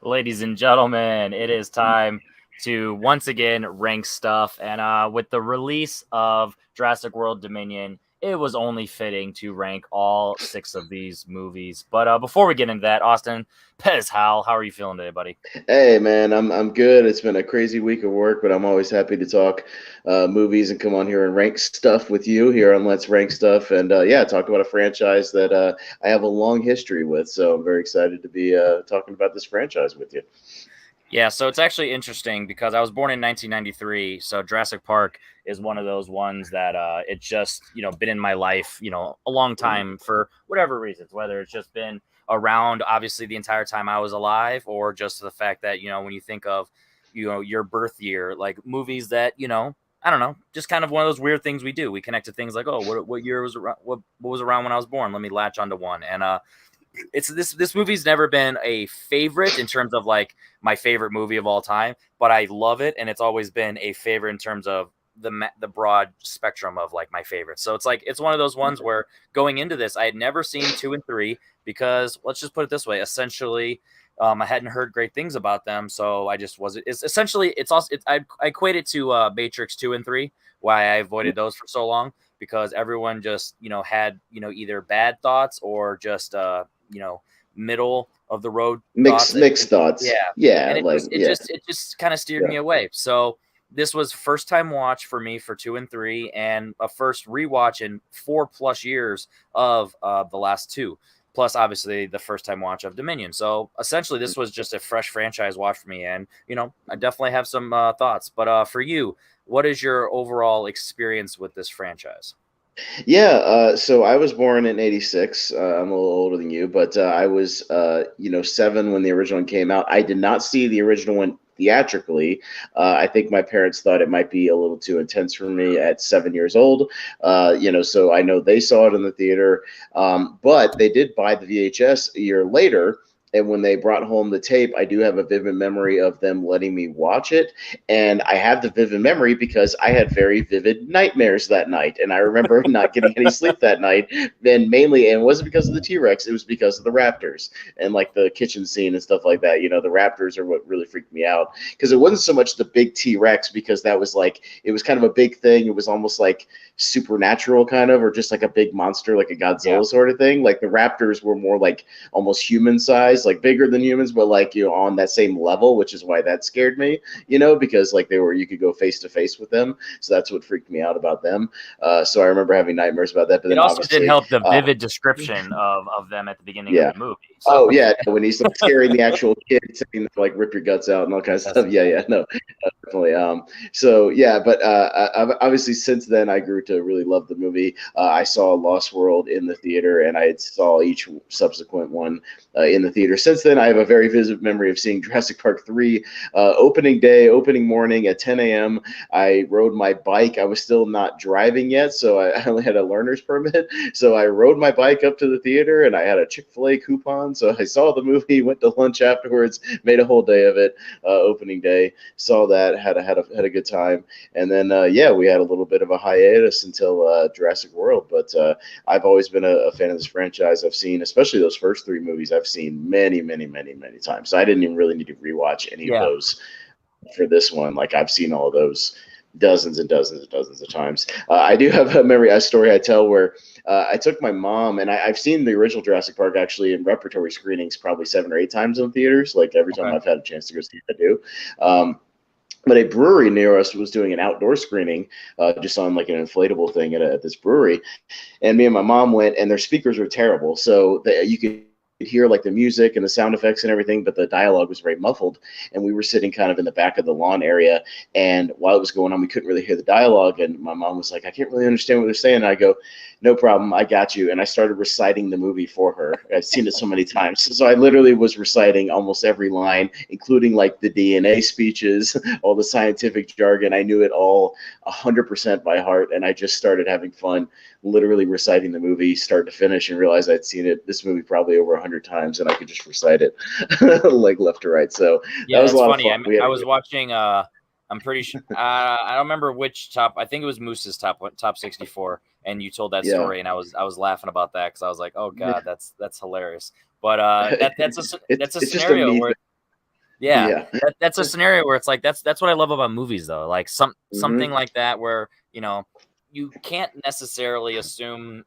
Ladies and gentlemen, it is time to once again rank stuff. And with the release of Jurassic World Dominion, it was only fitting to rank all six of these movies. But before we get into that, Austin, Pez Hal, how are you feeling today, buddy? Hey man, I'm good. It's been a crazy week of work, but I'm always happy to talk movies and come on here and rank stuff with you here on Let's Rank Stuff, and yeah, talk about a franchise that I have a long history with. So I'm very excited to be talking about this franchise with you. Yeah, so it's actually interesting because I was born in 1993, so Jurassic Park is one of those ones that it just been in my life a long time for whatever reasons, whether it's just been around obviously the entire time I was alive, or just the fact that when you think of your birth year, like movies that I don't know, just kind of one of those weird things we do. We connect to things like, oh, what year was around, what was around when I was born? Let me latch onto one, and it's this movie's never been a favorite in terms of like my favorite movie of all time, but I love it, and it's always been a favorite in terms of the broad spectrum of like my favorites. So it's like it's one of those ones where going into this, I had never seen two and three because let's just put it this way, essentially. I hadn't heard great things about them, so I just wasn't. It's essentially it's also I equate it to Matrix 2 and 3, why I avoided those for so long because everyone just had either bad thoughts or just middle of the road thoughts. Mixed thoughts. Yeah, Yeah, and like yeah, it just kind of steered yeah. me away. So this was first time watch for me for 2 and 3, and a first rewatch in 4+ years of the last two. Plus, obviously, the first time watch of Dominion. So essentially, this was just a fresh franchise watch for me, and I definitely have some thoughts. But for you, what is your overall experience with this franchise? Yeah, so I was born in '86. I'm a little older than you, but I was, 7 when the original one came out. I did not see the original one theatrically. I think my parents thought it might be a little too intense for me at 7 years old. So I know they saw it in the theater, but they did buy the VHS a year later. And when they brought home the tape, I do have a vivid memory of them letting me watch it. And I have the vivid memory because I had very vivid nightmares that night. And I remember not getting any sleep that night. And mainly, and it wasn't because of the T Rex, it was because of the Raptors and like the kitchen scene and stuff like that. The Raptors are what really freaked me out because it wasn't so much the big T Rex, because that was like, it was kind of a big thing. It was almost like supernatural, kind of, or just like a big monster, like a Yeah. Godzilla sort of thing. Like the Raptors were more like almost human size, like bigger than humans, but like on that same level, which is why that scared me. Because like you could go face to face with them. So that's what freaked me out about them. So I remember having nightmares about that. But It then also didn't obviously, help the vivid description of them at the beginning of yeah. the movie. Oh So yeah, when he's like scaring the actual kid, saying like "rip your guts out" and all kinds of that's stuff. Yeah, yeah, no, definitely. So yeah, but obviously since then I grew to really love the movie. I saw Lost World in the theater, and I saw each subsequent one in the theater. Since then, I have a very vivid memory of seeing Jurassic Park 3 opening day, opening morning at 10 a.m. I rode my bike. I was still not driving yet, so I only had a learner's permit. So I rode my bike up to the theater, and I had a Chick-fil-A coupon. So I saw the movie, went to lunch afterwards, made a whole day of it. Opening day, saw that, had a good time, and then yeah, we had a little bit of a hiatus until Jurassic World. But I've always been a fan of this franchise. I've seen, especially those first three movies, I've seen many, many, many, many times. So I didn't even really need to rewatch any of yeah. those for this one. Like I've seen all of those dozens and dozens and dozens of times. I do have a story I tell where I took my mom, and I've seen the original Jurassic Park actually in repertory screenings probably 7 or 8 times in theaters. Like every time Okay. I've had a chance to go see it, I do. But a brewery near us was doing an outdoor screening, just on like an inflatable thing at this brewery, and me and my mom went, and their speakers were terrible, so you could hear like the music and the sound effects and everything, but the dialogue was very muffled. And we were sitting kind of in the back of the lawn area, and while it was going on, we couldn't really hear the dialogue. And my mom was like, "I can't really understand what they're saying." And I go, "No problem, I got you." And I started reciting the movie for her. I've seen it so many times, so I literally was reciting almost every line, including like the DNA speeches, all the scientific jargon. I knew it all 100% by heart, and I just started having fun literally reciting the movie start to finish, and realized I'd seen this movie probably over 100 times, and I could just recite it like left to right. So that Yeah, was a that's lot of funny. fun. We had I a was good. watching. I'm pretty sure. I don't remember which top. I think it was Moose's top 64, and you told that Yeah. story, and I was laughing about that because I was like, oh Yeah. god, that's hilarious. But that's it's a it's just a scenario me where thing. Yeah, Yeah. that's a scenario where it's like that's what I love about movies though. Like something Hmm. like that where, you can't necessarily assume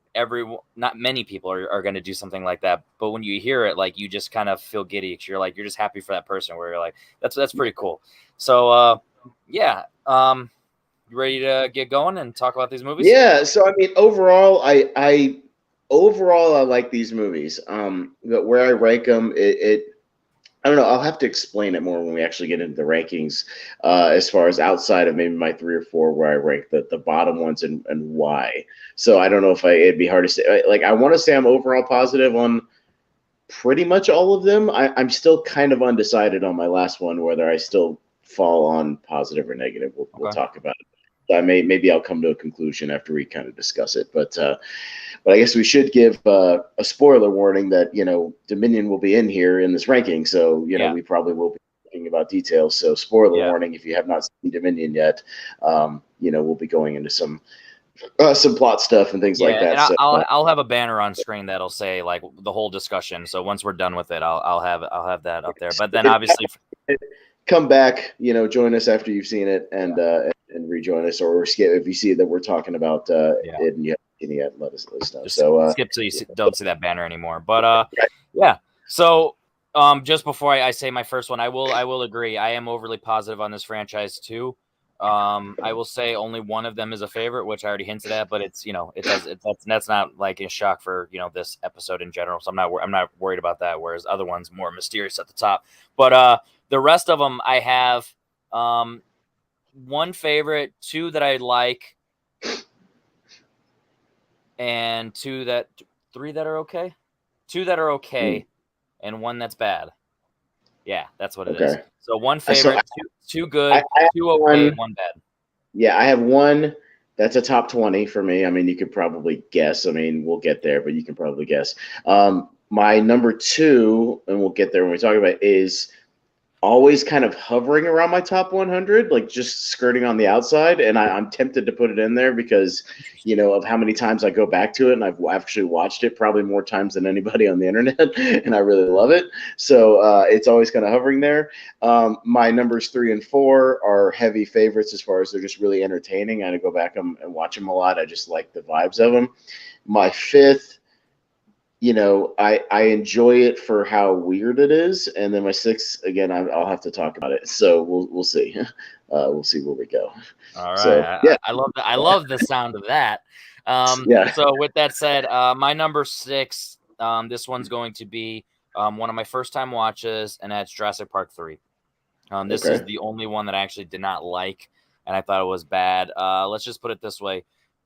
not many people are going to do something like that, but when you hear it, like you just kind of feel giddy 'cause you're just happy for that person where you're like that's pretty cool. So yeah, you ready to get going and talk about these movies? Yeah. So I mean, overall I like these movies. But where I rank them, it I don't know. I'll have to explain it more when we actually get into the rankings, as far as outside of maybe my three or four where I rank the bottom ones and why. So I don't know if it'd be hard to say. Like I want to say I'm overall positive on pretty much all of them. I'm still kind of undecided on my last one whether I still fall on positive or negative. We'll Okay. talk about it. Maybe I'll come to a conclusion after we kind of discuss it. But I guess we should give a spoiler warning that Dominion will be in here in this ranking, so Yeah. we probably will be talking about details. So spoiler Yeah. warning if you have not seen Dominion yet. We'll be going into some plot stuff and things like Yeah, that. and So I'll have a banner on screen that'll say like the whole discussion. So once we're done with it, I'll have that up there. But then obviously, come back, join us after you've seen it and rejoin us, or skip if you see that we're talking about yeah, it and you haven't seen it yet. Let us know. just So skip till you don't see that banner anymore. But yeah. So just before I say my first one, I will agree. I am overly positive on this franchise too. I will say only one of them is a favorite, which I already hinted at, but it's that's not like a shock for this episode in general. So I'm not worried about that. Whereas other ones more mysterious at the top. But the rest of them I have one favorite, two that I like, and three that are okay, two that are okay, and one that's bad. Yeah, that's what it is. okay. So one So favorite, two I good, have two okay, one. one bad. Yeah, I have one that's a top 20 for me. I mean, you could probably guess. I mean, we'll get there, but you can probably guess. My number two, and we'll get there when we talk about it, is always kind of hovering around my top 100, like just skirting on the outside. And I'm tempted to put it in there because, of how many times I go back to it. And I've actually watched it probably more times than anybody on the internet. And I really love it. So it's always kind of hovering there. My numbers 3 and 4 are heavy favorites as far as they're just really entertaining. I go back and watch them a lot. I just like the vibes of them. My fifth, I enjoy it for how weird it is, and then my sixth, again, I'll have to talk about it. So we'll see, we'll see where we go. All right, So yeah, I love the sound of that. yeah, So with that said, my number six, this one's going to be one of my first time watches, and that's Jurassic Park 3. This is okay, the only one that I actually did not like, and I thought it was bad. Let's just put it this way.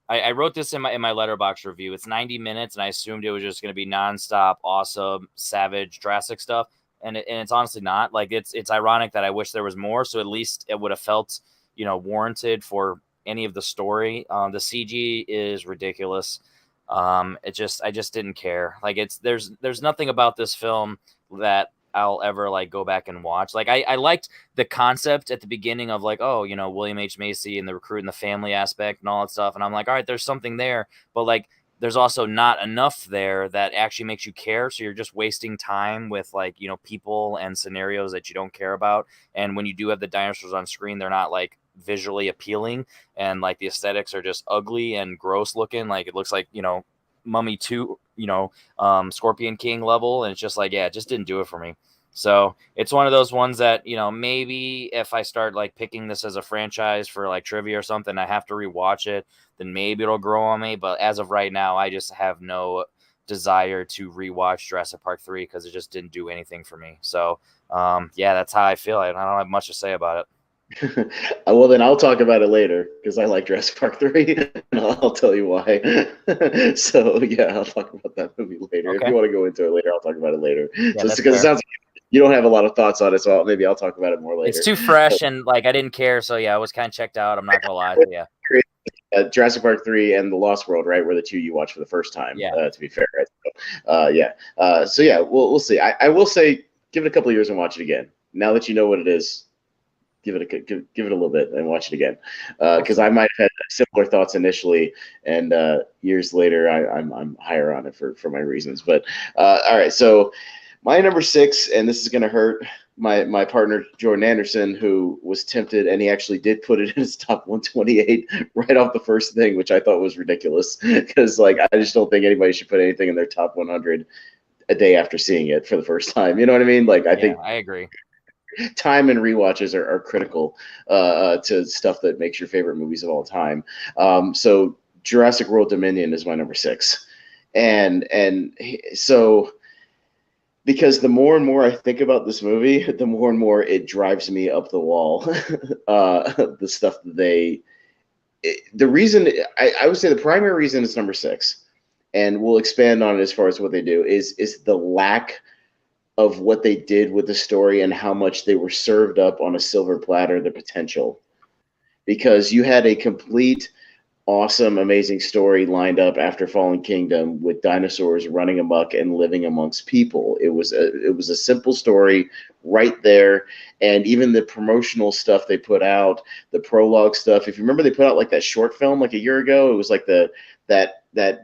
I wrote this in my letterbox review. It's 90 minutes, and I assumed it was just going to be nonstop, awesome, savage Jurassic stuff, and it's honestly not. Like it's ironic that I wish there was more, so at least it would have felt warranted for any of the story. The CG is ridiculous. I just didn't care. Like there's nothing about this film that I'll ever like go back and watch. Like I liked the concept at the beginning of like, oh, William H. Macy and the recruit and the family aspect and all that stuff. And I'm like, all right, there's something there, but like there's also not enough there that actually makes you care. So you're just wasting time with like, people and scenarios that you don't care about. And when you do have the dinosaurs on screen, they're not like visually appealing, and like the aesthetics are just ugly and gross looking. Like it looks like, Mummy 2, Scorpion King level. And it's just like, yeah, it just didn't do it for me. So it's one of those ones that, maybe if I start like picking this as a franchise for like trivia or something, I have to rewatch it, then maybe it'll grow on me. But as of right now, I just have no desire to rewatch Jurassic Park 3 because it just didn't do anything for me. So yeah, that's how I feel. I don't have much to say about it. well then I'll talk about it later because I like Jurassic Park 3, and I'll tell you why. So yeah, I'll talk about that movie later. If Okay. you want to go into it later, I'll talk about it later. Yeah, Just that's because it fair. sounds like you don't have a lot of thoughts on it, so maybe I'll talk about it more It's later. too fresh and like I didn't care. So yeah, I was kind of checked out. I'm not gonna lie. So, yeah. Jurassic Park 3 and The Lost World, right, were the two you watched for the first time, Yeah. to be fair, right? Yeah. So yeah, we'll see. I will say, give it a couple of years and watch it again. Now that you know what it is, give it a little bit and watch it again, because I might have had similar thoughts initially, and years later I'm higher on it for my reasons. But all right, so My number six, and this is going to hurt my partner Jordan Anderson, who was tempted, and he actually did put it in his top 128 right off the first thing, which I thought was ridiculous because like I just don't think anybody should put anything in their top 100 a day after seeing it for the first time. You know what I mean? Like I Yeah, think I agree. time and rewatches are critical to stuff that makes your favorite movies of all time. So Jurassic World Dominion is my number six, and so because the more and more I think about this movie, the more and more it drives me up the wall. The stuff that the reason I would say the primary reason it's number six, and we'll expand on it as far as what they do is the lack of what they did with the story and how much they were served up on a silver platter, the potential. Because you had a complete awesome, amazing story lined up after Fallen Kingdom with dinosaurs running amok and living amongst people. It was a simple story right there, and even the promotional stuff they put out, the prologue stuff. If you remember, they put out like that short film like a year ago. It was like that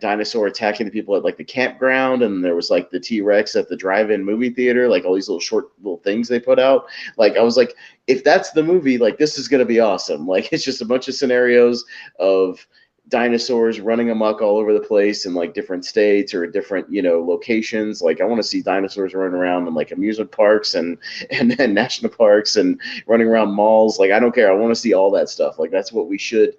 dinosaur attacking the people at like the campground, and there was like the T-Rex at the drive-in movie theater, like all these little short little things they put out. Like I was like, if that's the movie, like this is gonna be awesome. Like it's just a bunch of scenarios of dinosaurs running amok all over the place in like different states or different locations. Like I want to see dinosaurs running around in like amusement parks and national parks and running around malls. Like I don't care, I want to see all that stuff. Like that's what we should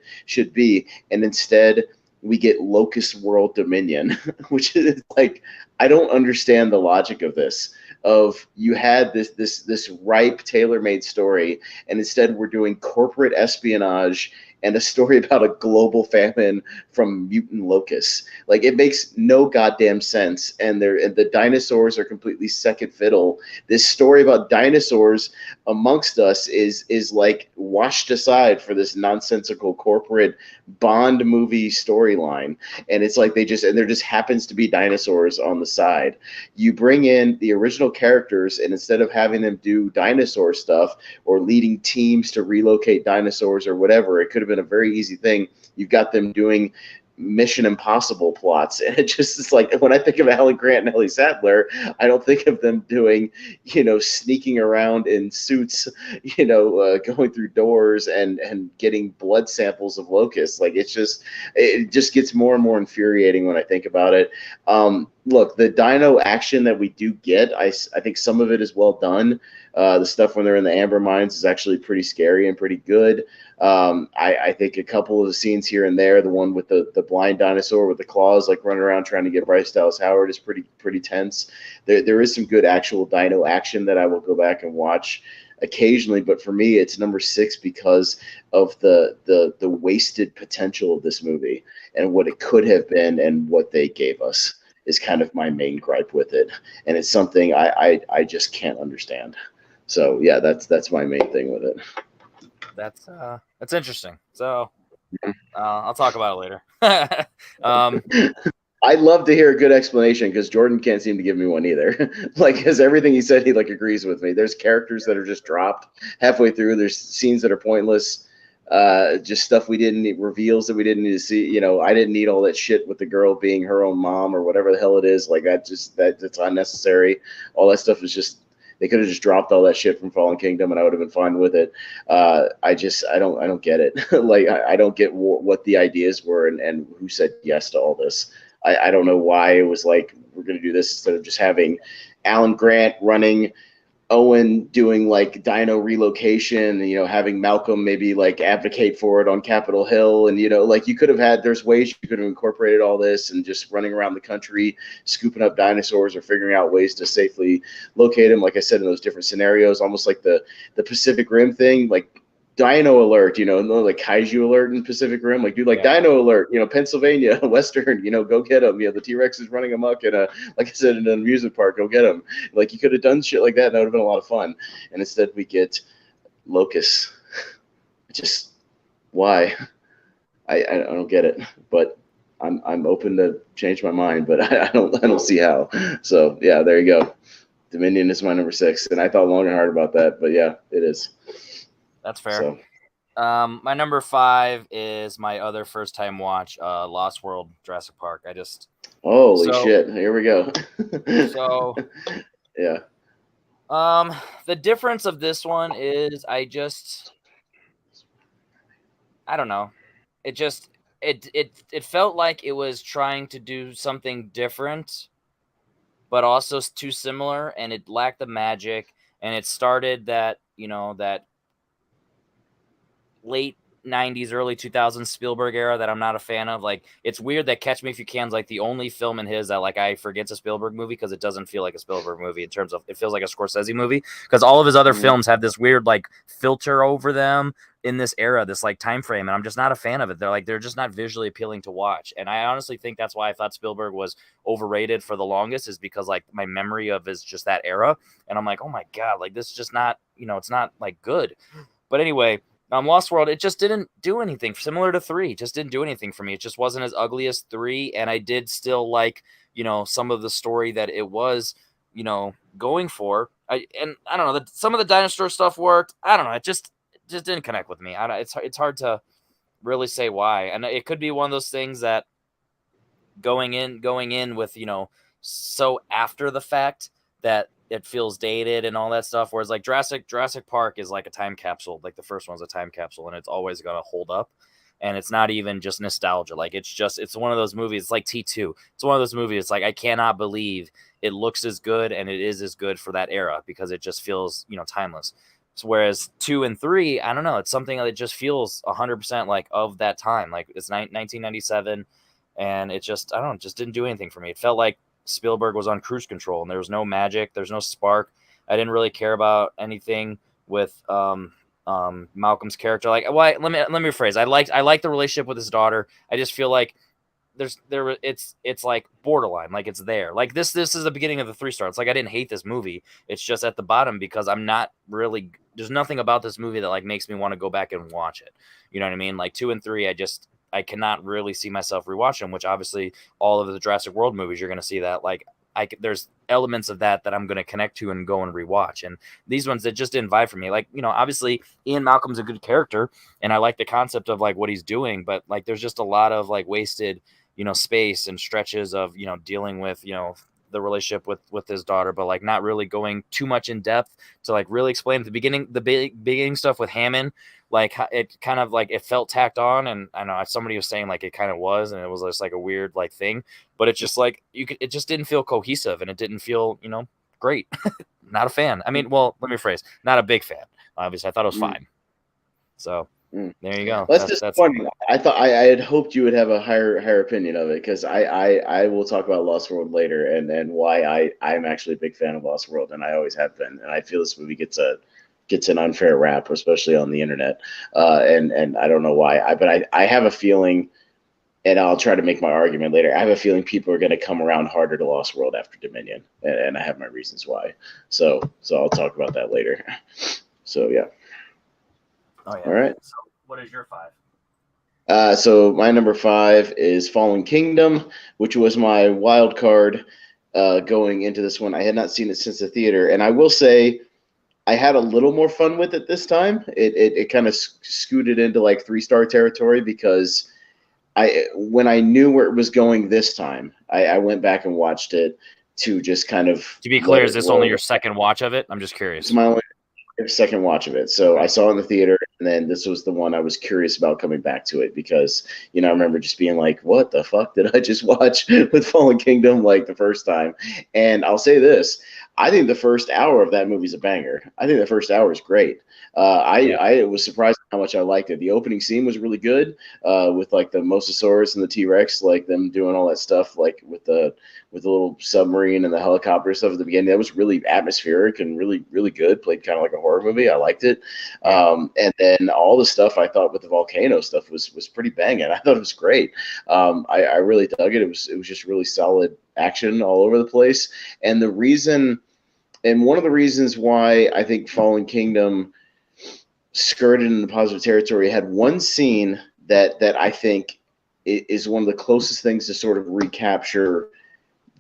be. And instead we get Locust World Dominion, which is like I don't understand the logic of this. Of you had this ripe tailor-made story, and instead we're doing corporate espionage and a story about a global famine from mutant locusts. Like it makes no goddamn sense. And the dinosaurs are completely second fiddle. This story about dinosaurs amongst us is like washed aside for this nonsensical corporate Bond movie storyline. And it's like there just happens to be dinosaurs on the side. You bring in the original characters, and instead of having them do dinosaur stuff or leading teams to relocate dinosaurs or whatever, it could have been a very easy thing. You've got them doing Mission Impossible plots, and it just is like when I think of Alan Grant and Ellie Sattler, I don't think of them doing, sneaking around in suits, going through doors and getting blood samples of locusts. Like it just gets more and more infuriating when I think about it. Look, the dino action that we do get, I think some of it is well done. The stuff when they're in the amber mines is actually pretty scary and pretty good. I think a couple of the scenes here and there, the one with the blind dinosaur with the claws, like running around trying to get Bryce Dallas Howard, is pretty tense. There is some good actual dino action that I will go back and watch occasionally, but for me, it's number six because of the wasted potential of this movie and what it could have been and what they gave us is kind of my main gripe with it, and it's something I just can't understand. So yeah, that's my main thing with it. That's interesting. So I'll talk about it later. um, I'd love to hear a good explanation because Jordan can't seem to give me one either. Like, because everything he said, he like agrees with me. There's characters that are just dropped halfway through. There's scenes that are pointless. Just stuff we didn't need, reveals that we didn't need to see. I didn't need all that shit with the girl being her own mom or whatever the hell it is. Like that's unnecessary. All that stuff is just. They could have just dropped all that shit from Fallen Kingdom, and I would have been fine with it. I don't get it. Like I don't get what the ideas were and who said yes to all this. I don't know why it was like we're going to do this instead of just having Alan Grant running, Owen doing like dino relocation, and having Malcolm maybe like advocate for it on Capitol Hill, and like you could have had. There's ways you could have incorporated all this and just running around the country scooping up dinosaurs or figuring out ways to safely locate them. Like I said, in those different scenarios, almost like the Pacific Rim thing, like. Dino alert, like kaiju alert in Pacific Rim, like dude, like yeah. Dino alert, Pennsylvania, Western, go get them. The T-Rex is running amok in like I said, in an amusement park, go get them. Like you could have done shit like that, and that would have been a lot of fun. And instead, we get locusts. Just why? I don't get it, but I'm open to change my mind, but I don't see how. So yeah, there you go. Dominion is my number six, and I thought long and hard about that, but yeah, it is. That's fair. So. My number five is my other first time watch, Lost World Jurassic Park. Holy shit! Here we go. So Yeah. The difference of this one is I don't know. It just it felt like it was trying to do something different, but also too similar, and it lacked the magic. And it started that that late 90s, early 2000s Spielberg era that I'm not a fan of. Like, it's weird that Catch Me If You Can's like the only film in his that like I forget's a Spielberg movie, because it doesn't feel like a Spielberg movie in terms of, it feels like a Scorsese movie, because all of his other films have this weird like filter over them in this era, this like time frame, and I'm just not a fan of it. They're just not visually appealing to watch. And I honestly think that's why I thought Spielberg was overrated for the longest, is because like my memory of is just that era, and I'm like, oh my god, like this is just not, it's not like good. But anyway, Lost World, it just didn't do anything. Similar to 3, just didn't do anything for me. It just wasn't as ugly as 3, and I did still like, some of the story that it was, going for. I don't know, some of the dinosaur stuff worked. I don't know, it just didn't connect with me. It's hard to really say why, and it could be one of those things that going in with, so after the fact that it feels dated and all that stuff. Whereas like Jurassic Park is like a time capsule. Like the first one's a time capsule, and it's always gonna hold up. And it's not even just nostalgia. Like it's one of those movies. It's like T2. It's one of those movies. It's like I cannot believe it looks as good and it is as good for that era, because it just feels, timeless. So whereas 2 and 3, I don't know, it's something that just feels 100% like of that time. Like it's 1997, and it just, I don't know, just didn't do anything for me. It felt like Spielberg was on cruise control, and there was no magic, there's no spark. I didn't really care about anything with Malcolm's character. Like, well, let me rephrase. I like the relationship with his daughter. I just feel like it's like borderline, like it's there. Like this is the beginning of the 3 star. It's like I didn't hate this movie. It's just at the bottom because I'm not really. There's nothing about this movie that like makes me want to go back and watch it. You know what I mean? Like 2 and 3, I cannot really see myself rewatching them, which obviously all of the Jurassic World movies, you're going to see that. Like, there's elements of that I'm going to connect to and go and rewatch. And these ones that just didn't vibe for me. Like, obviously Ian Malcolm's a good character, and I like the concept of like what he's doing, but like there's just a lot of like wasted, space and stretches of, dealing with, the relationship with his daughter, but like not really going too much in depth to like really explain the beginning stuff with Hammond. Like it kind of like it felt tacked on, and I know somebody was saying like it kind of was, and it was just like a weird like thing, but it's just like it just didn't feel cohesive, and it didn't feel, great. Not a fan. I mean, well, let me rephrase, not a big fan. Obviously, I thought it was fine. So there you go. That's disappointing. I thought I had hoped you would have a higher opinion of it, because I will talk about Lost World later, and why I'm actually a big fan of Lost World, and I always have been, and I feel this movie gets an unfair rap, especially on the internet, and I don't know why. But I have a feeling, and I'll try to make my argument later. I have a feeling people are going to come around harder to Lost World after Dominion, and I have my reasons why. So I'll talk about that later. So yeah. Oh yeah. All right. So what is your 5? So my number 5 is Fallen Kingdom, which was my wild card going into this one. I had not seen it since the theater, and I will say I had a little more fun with it this time. It kind of scooted into like 3-star territory, because when I knew where it was going this time, I went back and watched it to just kind of. To be clear, is this only your second watch of it? I'm just curious. It's my only second watch of it. So I saw it in the theater, and then this was the one I was curious about coming back to it, because I remember just being like, what the fuck did I just watch with Fallen Kingdom, like the first time? And I'll say this, I think the first hour of that movie is a banger. I think the first hour is great. I was surprised how much I liked it. The opening scene was really good, with like the Mosasaurus and the T-Rex, like them doing all that stuff, like with the little submarine and the helicopter stuff at the beginning. That was really atmospheric and really, really good. Played kind of like a horror movie. I liked it. And then all the stuff I thought with the volcano stuff was pretty banging. I thought it was great. I really dug it. It was just really solid action all over the place. And one of the reasons why I think Fallen Kingdom skirted into positive territory had one scene that I think is one of the closest things to sort of recapture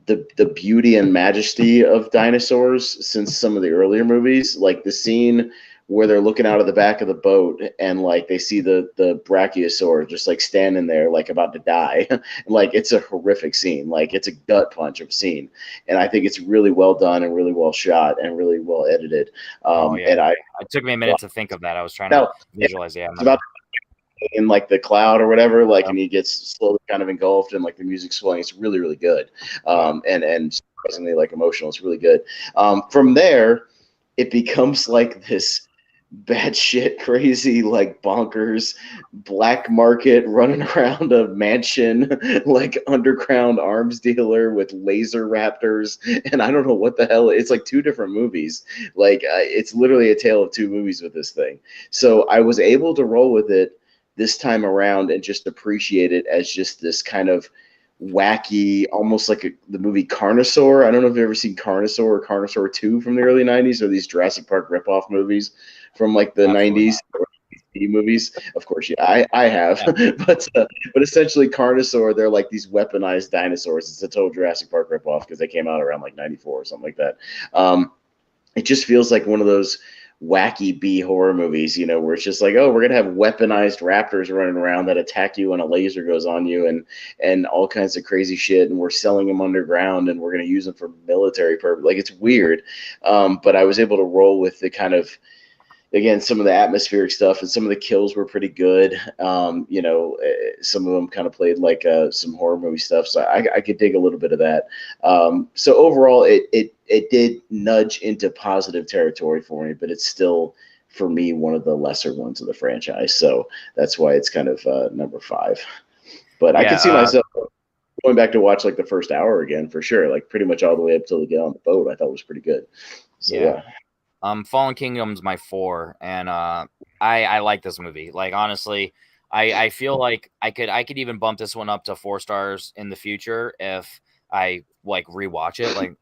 the beauty and majesty of dinosaurs since some of the earlier movies, like the scene where they're looking out of the back of the boat and like they see the brachiosaur just like standing there like about to die. Like it's a horrific scene. Like it's a gut punch of a scene, and I think it's really well done and really well shot and really well edited. Oh yeah, And I it took me a minute to think of that. I was trying to now visualize. Yeah, I it's about remember. in like the cloud or whatever, like, Yep. and he gets slowly kind of engulfed and like the music's swelling. It's really, really good. Yeah. And surprisingly like emotional. It's really good. From there, it becomes like this bad shit crazy like bonkers black market running around a mansion like underground arms dealer with laser raptors, and I don't know what the hell. It's like two different movies. Like it's literally a tale of two movies with this thing. So I was able to roll with it this time around and just appreciate it as just this kind of wacky, almost like the movie Carnosaur. I don't know if you've ever seen Carnosaur or Carnosaur 2 from the early 90s, or these Jurassic Park ripoff movies from like the Absolutely 90s not. movies. Of course, yeah, I have. Yeah. But essentially Carnosaur, they're like these weaponized dinosaurs. It's a total Jurassic Park ripoff because they came out around like 94 or something like that. It just feels like one of those wacky B horror movies, you know, where it's just like, oh, we're gonna have weaponized raptors running around that attack you when a laser goes on you, and all kinds of crazy shit, and we're selling them underground, and we're gonna use them for military purpose. Like it's weird, but I was able to roll with the kind of, again, some of the atmospheric stuff, and some of the kills were pretty good. Some of them kind of played like some horror movie stuff, so I could dig a little bit of that. So overall, it did nudge into positive territory for me, but it's still, for me, one of the lesser ones of the franchise. So that's why it's kind of number 5. But I Yeah. could see myself going back to watch like the first hour again for sure, like pretty much all the way up till they get on the boat. I thought was pretty good. So Yeah. yeah. Fallen Kingdom's my 4, and I like this movie. Like honestly, I feel like I could even bump this one up to 4 stars in the future if I like rewatch it. Like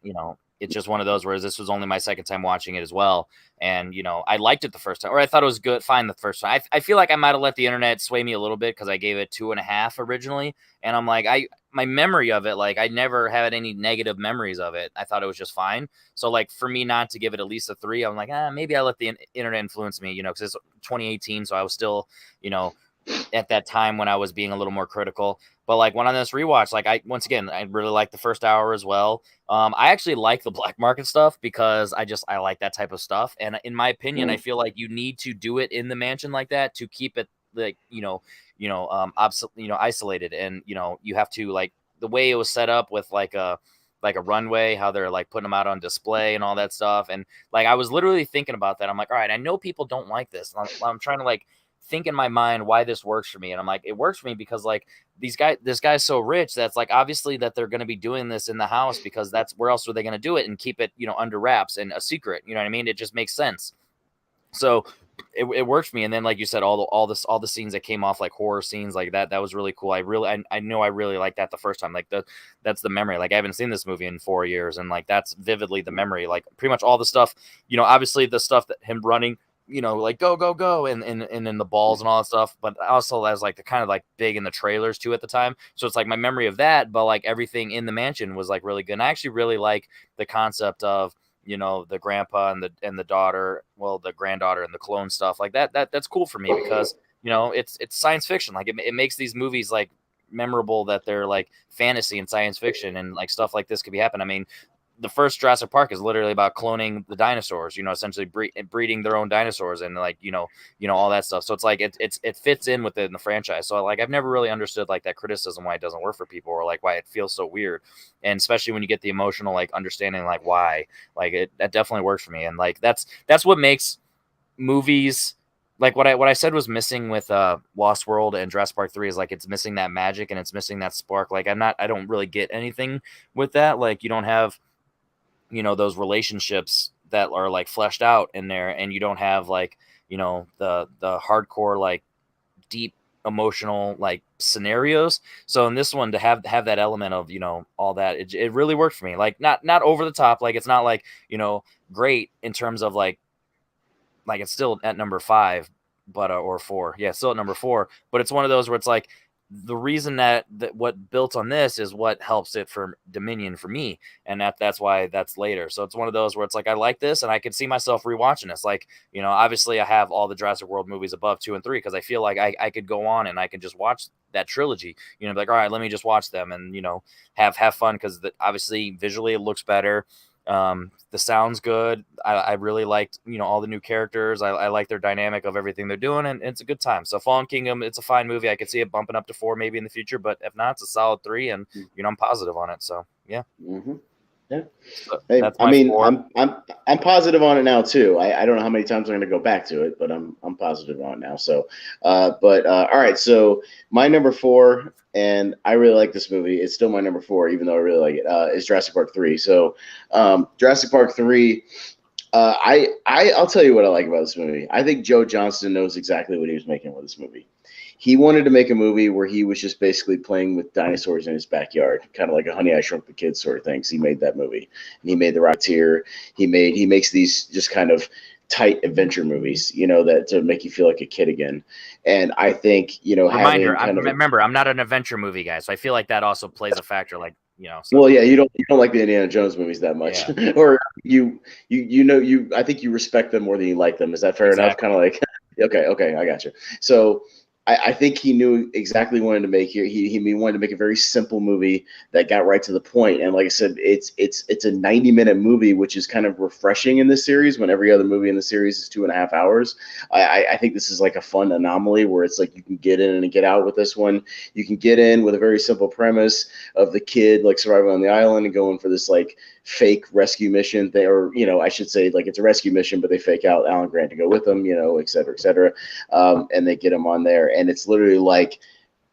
it's just one of those where this was only my second time watching it as well, and I liked it the first time, or I thought it was good, fine the first time. I feel like I might have let the internet sway me a little bit because I gave it 2.5 originally, and I'm like my memory of it, like I never had any negative memories of it. I thought it was just fine. So like for me not to give it at least a 3, I'm like, maybe I let the internet influence me, because it's 2018, so I was still, at that time when I was being a little more critical. But like when on this rewatch, like once again, I really like the first hour as well. I actually like the black market stuff because I like that type of stuff. And in my opinion, I Mm. feel like you need to do it in the mansion like that to keep it like isolated, and you have to like the way it was set up with like a runway, how they're like putting them out on display and all that stuff. And like I was literally thinking about that. I'm like, all right, I know people don't like this. I'm trying to like think in my mind why this works for me, and I'm like, it works for me because like this guy's so rich that's like obviously that they're going to be doing this in the house because that's where else are they going to do it and keep it under wraps and a secret. You know what I mean? It just makes sense. So it worked for me. And then like you said, all the scenes that came off like horror scenes like that was really cool. I know I really liked that the first time. Like that's the memory. Like I haven't seen this movie in 4 years, and like that's vividly the memory. Like pretty much all the stuff, obviously the stuff that him running, like go go go, and then the balls and all that stuff. But also as like the kind of like big in the trailers too at the time. So it's like my memory of that, but like everything in the mansion was like really good. And I actually really like the concept of the grandpa and the daughter, well, the granddaughter and the clone stuff like that's cool for me because it's science fiction. Like it makes these movies like memorable, that they're like fantasy and science fiction, and like stuff like this could be happening. I mean, the first Jurassic Park is literally about cloning the dinosaurs, essentially breeding their own dinosaurs, and like all that stuff. So it's like it fits in within the franchise. So like I've never really understood like that criticism why it doesn't work for people, or like why it feels so weird. And especially when you get the emotional like understanding like why, like that definitely works for me. And like that's what makes movies like what I said was missing with Lost World and Jurassic Park 3 is like it's missing that magic and it's missing that spark. Like I don't really get anything with that. Like you don't have those relationships that are like fleshed out in there, and you don't have like the hardcore like deep emotional like scenarios. So in this one, to have that element of all that, it really worked for me. Like not over the top, like it's not like great in terms of like it's still at number 5, but or 4, yeah, still at number 4, but it's one of those where it's like the reason that what built on this is what helps it for Dominion for me, and that's why that's later. So it's one of those where it's like I like this, and I could see myself rewatching this. Like, you know, obviously I have all the Jurassic World movies above 2 and 3 because I feel like I could go on and I can just watch that trilogy. You know, like, all right, let me just watch them and, you know, have fun because obviously visually it looks better. The sound's good. I really liked, you know, all the new characters. I like their dynamic of everything they're doing, and it's a good time. So Fallen Kingdom, it's a fine movie. I could see it bumping up to 4 maybe in the future, but if not, it's a solid 3, and you know I'm positive on it. So yeah, Mm-hmm. Yeah. so Hey, that's I my mean, 4. I'm positive on it now too. I don't know how many times I'm going to go back to it, but I'm positive on it now. So, all right. So my number four, and I really like this movie. It's still my number four, even though I really like it. Is Jurassic Park 3. So, Jurassic Park 3. I'll tell you what I like about this movie. I think Joe Johnston knows exactly what he was making with this movie. He wanted to make a movie where he was just basically playing with dinosaurs in his backyard, kind of like a Honey I Shrunk the Kids sort of thing. So he made that movie, and he made The Rocketeer. He makes these just kind of tight adventure movies, you know, that to make you feel like a kid again. And I think, you know, Reminder, having kind of a remember, I'm not an adventure movie guy, so I feel like that also plays a factor. Like, you know, so well, yeah, you don't like the Indiana Jones movies that much, yeah, or you know I think you respect them more than you like them. Is that fair enough? exactly. Kind of like okay, I got you. So I think he knew exactly what wanted to make here. He wanted to make a very simple movie that got right to the point. And like I said, it's a 90-minute movie, which is kind of refreshing in this series when every other movie in the series is 2.5 hours. I think this is like a fun anomaly where it's like you can get in and get out with this one. You can get in with a very simple premise of the kid like surviving on the island and going for this like fake rescue mission thing, or you know, I should say like it's a rescue mission, but they fake out Alan Grant to go with them, you know, et cetera, et cetera. And they get him on there, and it's literally like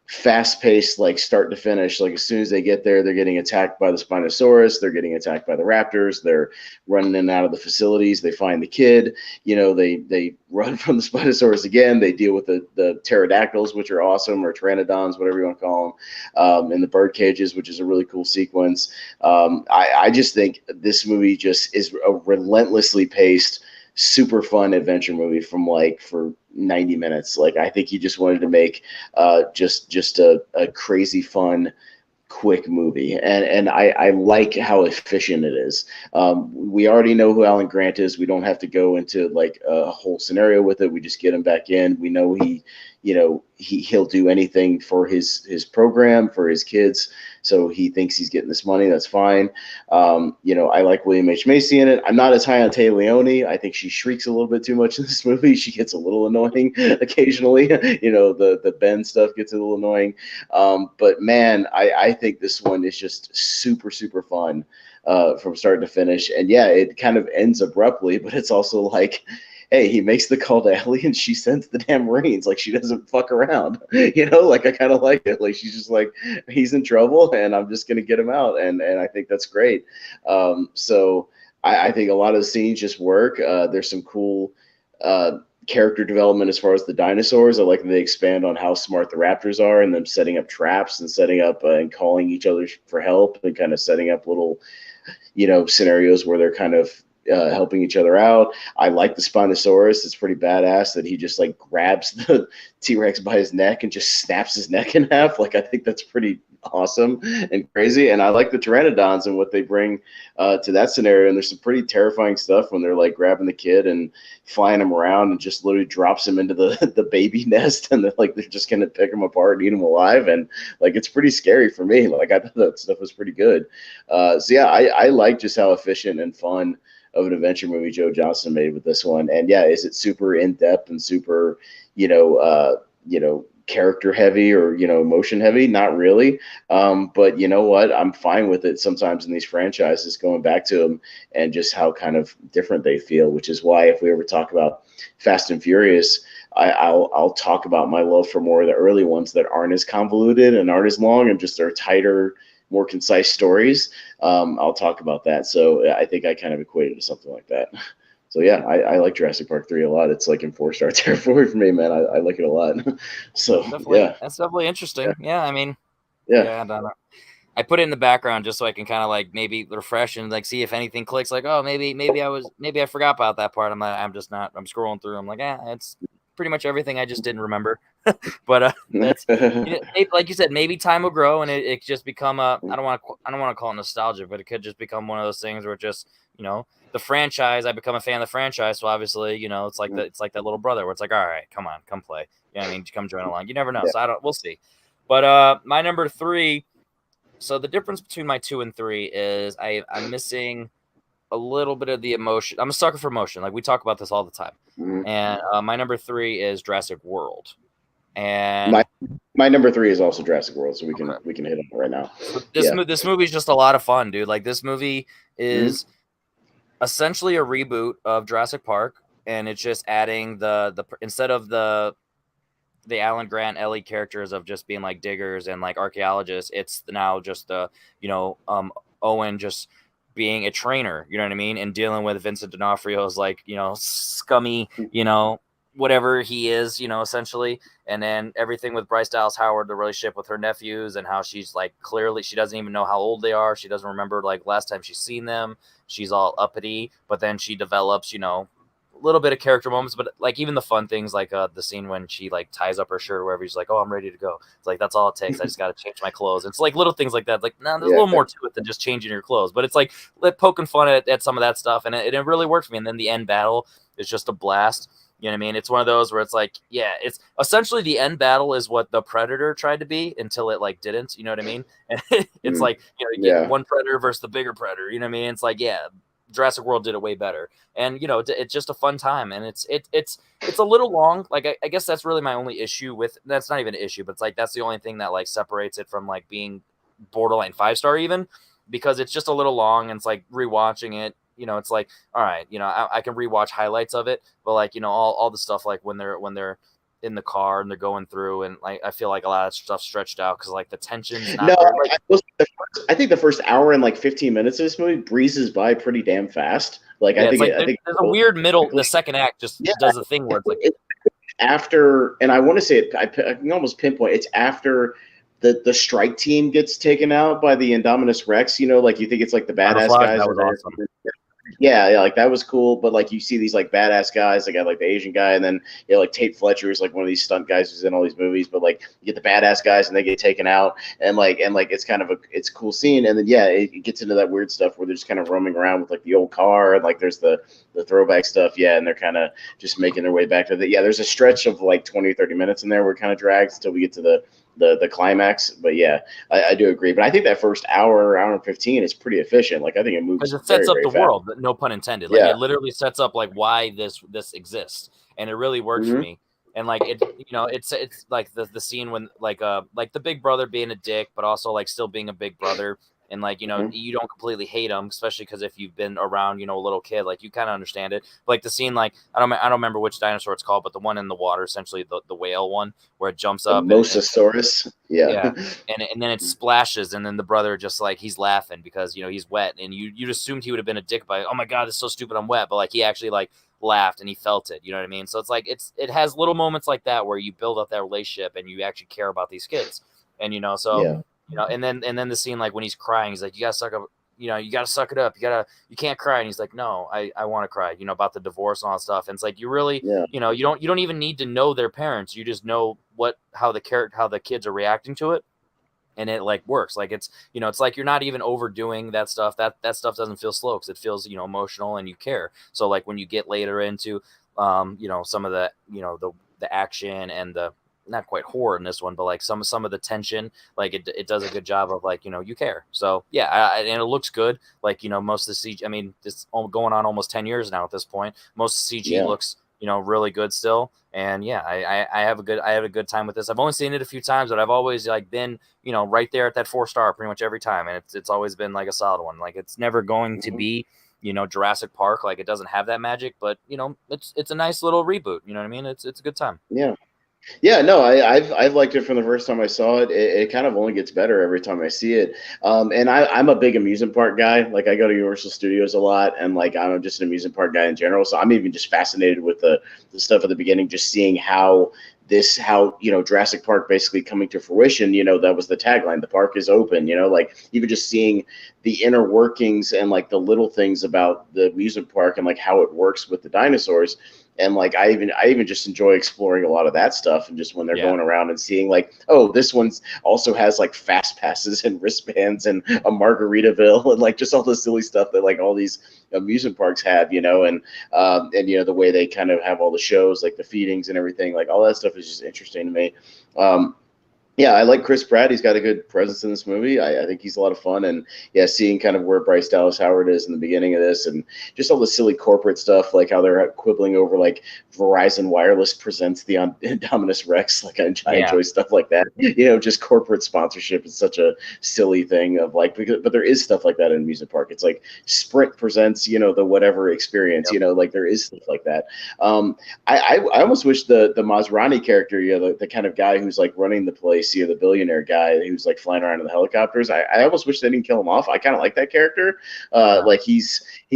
fast paced, like start to finish. Like as soon as they get there, they're getting attacked by the Spinosaurus, they're getting attacked by the Raptors, they're running in and out of the facilities, they find the kid, you know, they run from the Spinosaurus again, they deal with the pterodactyls, which are awesome, or pteranodons, whatever you want to call them, in the bird cages, which is a really cool sequence. I just think this movie just is a relentlessly paced, super fun adventure movie from like for 90 minutes. Like I think he just wanted to make just a crazy fun quick movie, and I like how efficient it is. We already know who Alan Grant is. We don't have to go into like a whole scenario with it. We just get him back in. We know he, you know, he'll do anything for his program, for his kids. So he thinks he's getting this money. That's fine. You know, I like William H. Macy in it. I'm not as high on Tay Leone. I think she shrieks a little bit too much in this movie. She gets a little annoying occasionally. You know, the Ben stuff gets a little annoying. But man, I think this one is just super, super fun from start to finish. And yeah, it kind of ends abruptly, but it's also like, hey, he makes the call to Ellie and she sends the damn Marines. Like she doesn't fuck around, you know. Like I kind of like it. Like she's just like, he's in trouble, and I'm just gonna get him out, and I think that's great. So I think a lot of the scenes just work. There's some cool. Character development as far as the dinosaurs. I like that they expand on how smart the raptors are and them setting up traps and setting up and calling each other for help and kind of setting up little, you know, scenarios where they're kind of helping each other out. I like the Spinosaurus. It's pretty badass that he just like grabs the T Rex by his neck and just snaps his neck in half. Like I think that's pretty awesome and crazy. And I like the pteranodons and what they bring to that scenario. And there's some pretty terrifying stuff when they're like grabbing the kid and flying him around and just literally drops him into the baby nest, and they're just gonna pick him apart and eat him alive. And like it's pretty scary for me. Like I thought that stuff was pretty good. So yeah, I like just how efficient and fun of an adventure movie Joe Johnston made with this one. And yeah, is it super in depth and super, you know, character heavy or, you know, emotion heavy? Not really. But you know what? I'm fine with it sometimes in these franchises, going back to them and just how kind of different they feel, which is why if we ever talk about Fast and Furious, I'll talk about my love for more of the early ones that aren't as convoluted and aren't as long and just are tighter, more concise stories. I'll talk about that. So I think I kind of equated to something like that. So yeah, I like Jurassic Park 3 a lot. It's like in 4-star territory for me, man. I like it a lot. So yeah, That's definitely yeah, interesting. Yeah, I mean, yeah. yeah, I put it in the background just so I can kind of like maybe refresh and like see if anything clicks. Like, oh, maybe I forgot about that part. I'm just not. I'm scrolling through. I'm like, it's pretty much everything I just didn't remember. But that's, you know, like you said, maybe time will grow and it just become a. I don't want to call it nostalgia, but it could just become one of those things where it just, you know, the franchise. I become a fan of the franchise, so obviously, you know, it's like that little brother where it's like, all right, come on, come play. You know what I mean? Come join along. You never know. Yeah. So I don't. We'll see. But my number three. So the difference between my 2 and 3 is I'm missing a little bit of the emotion. I'm a sucker for emotion. Like we talk about this all the time. Mhm. And my number 3 is Jurassic World. My And my number 3 is also Jurassic World, so okay. we can hit on it right now. So Yeah. this movie is just a lot of fun, dude. Like this movie Mhm. is essentially a reboot of Jurassic Park, and it's just adding the instead of the Alan Grant Ellie characters of just being like diggers and like archaeologists, it's now just the, you know, Owen just being a trainer, you know what I mean, and dealing with Vincent D'Onofrio's like, you know, scummy, you know, whatever he is, you know, essentially. And then everything with Bryce Dallas Howard, the relationship with her nephews, and how she's like clearly she doesn't even know how old they are. She doesn't remember like last time she's seen them. She's all uppity, but then she develops, you know, a little bit of character moments, but like even the fun things, like the scene when she like ties up her shirt or wherever, she's like, "Oh, I'm ready to go." It's like that's all it takes. I just got to change my clothes. It's like little things like that. Like, no, there's a Yeah. little more to it than just changing your clothes, but it's like poking fun at some of that stuff, and it really worked for me. And then the end battle is just a blast. You know what I mean? It's one of those where it's like, yeah, it's essentially the end battle is what the Predator tried to be until it like didn't. You know what I mean? And it's Mhm. like, you know, you get Yeah. one Predator versus the bigger Predator. You know what I mean? It's like, yeah, Jurassic World did it way better, and you know it's just a fun time, and it's a little long. Like I guess that's really my only issue with. That's not even an issue, but it's like that's the only thing that like separates it from like being borderline 5-star even, because it's just a little long, and it's like rewatching it. You know, it's like, all right, you know, I can rewatch highlights of it, but like, you know, all the stuff like when they're in the car and they're going through, and like I feel like a lot of stuff stretched out because like the tension's No, not there. Like I think the first hour and like 15 minutes of this movie breezes by pretty damn fast. Like yeah, it's like I think there's a weird middle. The second act just yeah, does a thing where it's like, it's after, and I want to say it, I can almost pinpoint it's after the strike team gets taken out by the Indominus Rex. You know, like you think it's like the badass Camouflage, guys that are was there. awesome. Yeah, like that was cool. But like you see these like badass guys, like I like the Asian guy, and then like Tate Fletcher is like one of these stunt guys who's in all these movies. But like you get the badass guys and they get taken out, and like it's kind of it's a cool scene. And then yeah, it gets into that weird stuff where they're just kind of roaming around with like the old car, and like there's the throwback stuff. Yeah, and they're kind of just making their way back to the there's a stretch of like 20 or 30 minutes in there where it kind of drags until we get to the climax. But yeah, I do agree. But I think that first hour and 15 is pretty efficient. Like I think it Because moves it sets very, up very the fast. world, no pun intended. Like Yeah. it literally sets up like why this exists, and it really worked for Mm-hmm. me. And like it, you know, it's like the scene when like the big brother being a dick, but also like still being a big brother, and like, you know, Mm-hmm. you don't completely hate him, especially because if you've been around, you know, a little kid, like you kind of understand it. But, like the scene, like I don't remember which dinosaur it's called, but the one in the water, essentially the whale one, where it jumps The up and Mosasaurus. Yeah. yeah, and then it splashes, and then the brother just like he's laughing because, you know, he's wet, and you'd assumed he would have been a dick by, oh my god, it's so stupid, I'm wet, but like he actually like laughed and he felt it, you know what I mean? So it's like it has little moments like that where you build up that relationship and you actually care about these kids, and you know, so Yeah. you know, and then the scene like when he's crying, he's like, you gotta suck up. You know, you got to suck it up. You can't cry. And he's like, no, I want to cry, you know, about the divorce and all that stuff. And it's like, you really, Yeah. you know, you don't even need to know their parents. You just know how the kids are reacting to it, and it like works. Like it's, you know, it's like you're not even overdoing that stuff. That stuff doesn't feel slow because it feels, you know, emotional and you care. So like when you get later into, you know, some of the, you know, the action and the not quite horror in this one, but like some of the tension, like it does a good job of like, you know, you care. So yeah, and it looks good. Like, you know, most of the CG, I mean, it's going on almost 10 years now at this point. Most CG Yeah. looks, you know, really good still. And yeah, I have a good time with this. I've only seen it a few times, but I've always like been, you know, right there at that 4-star pretty much every time, and it's always been like a solid one. Like it's never going to Mm-hmm. be, you know, Jurassic Park. Like it doesn't have that magic, but you know, it's a nice little reboot. You know what I mean? It's a good time. Yeah. Yeah, no, I've liked it from the first time I saw it. It kind of only gets better every time I see it. And I'm a big amusement park guy. Like I go to Universal Studios a lot, and like I'm just an amusement park guy in general. So I'm even just fascinated with the stuff at the beginning, just seeing how you know Jurassic Park basically coming to fruition. You know, that was the tagline. The park is open. You know, like even just seeing the inner workings and like the little things about the amusement park and like how it works with the dinosaurs. And like I even just enjoy exploring a lot of that stuff, and just when they're Yeah. going around and seeing like, oh, this one's also has like fast passes and wristbands and a Margaritaville and like just all the silly stuff that like all these amusement parks have, and the way they kind of have all the shows, like the feedings and everything, like all that stuff is just interesting to me. Um, yeah, I like Chris Pratt. He's got a good presence in this movie. I think he's a lot of fun. And yeah, seeing kind of where Bryce Dallas Howard is in the beginning of this, and just all the silly corporate stuff, like how they're quibbling over like Verizon Wireless presents the Indominus Rex. Like I Yeah. enjoy stuff like that. Just corporate sponsorship is such a silly thing of like, but there is stuff like that in an amusement park. It's like Sprint presents, the whatever experience, Yep. like there is stuff like that. I almost wish the Masrani character, the kind of guy who's like running the place, the billionaire guy who's like flying around in the helicopters. I almost wish they didn't kill him off. I kind of like that character. Like he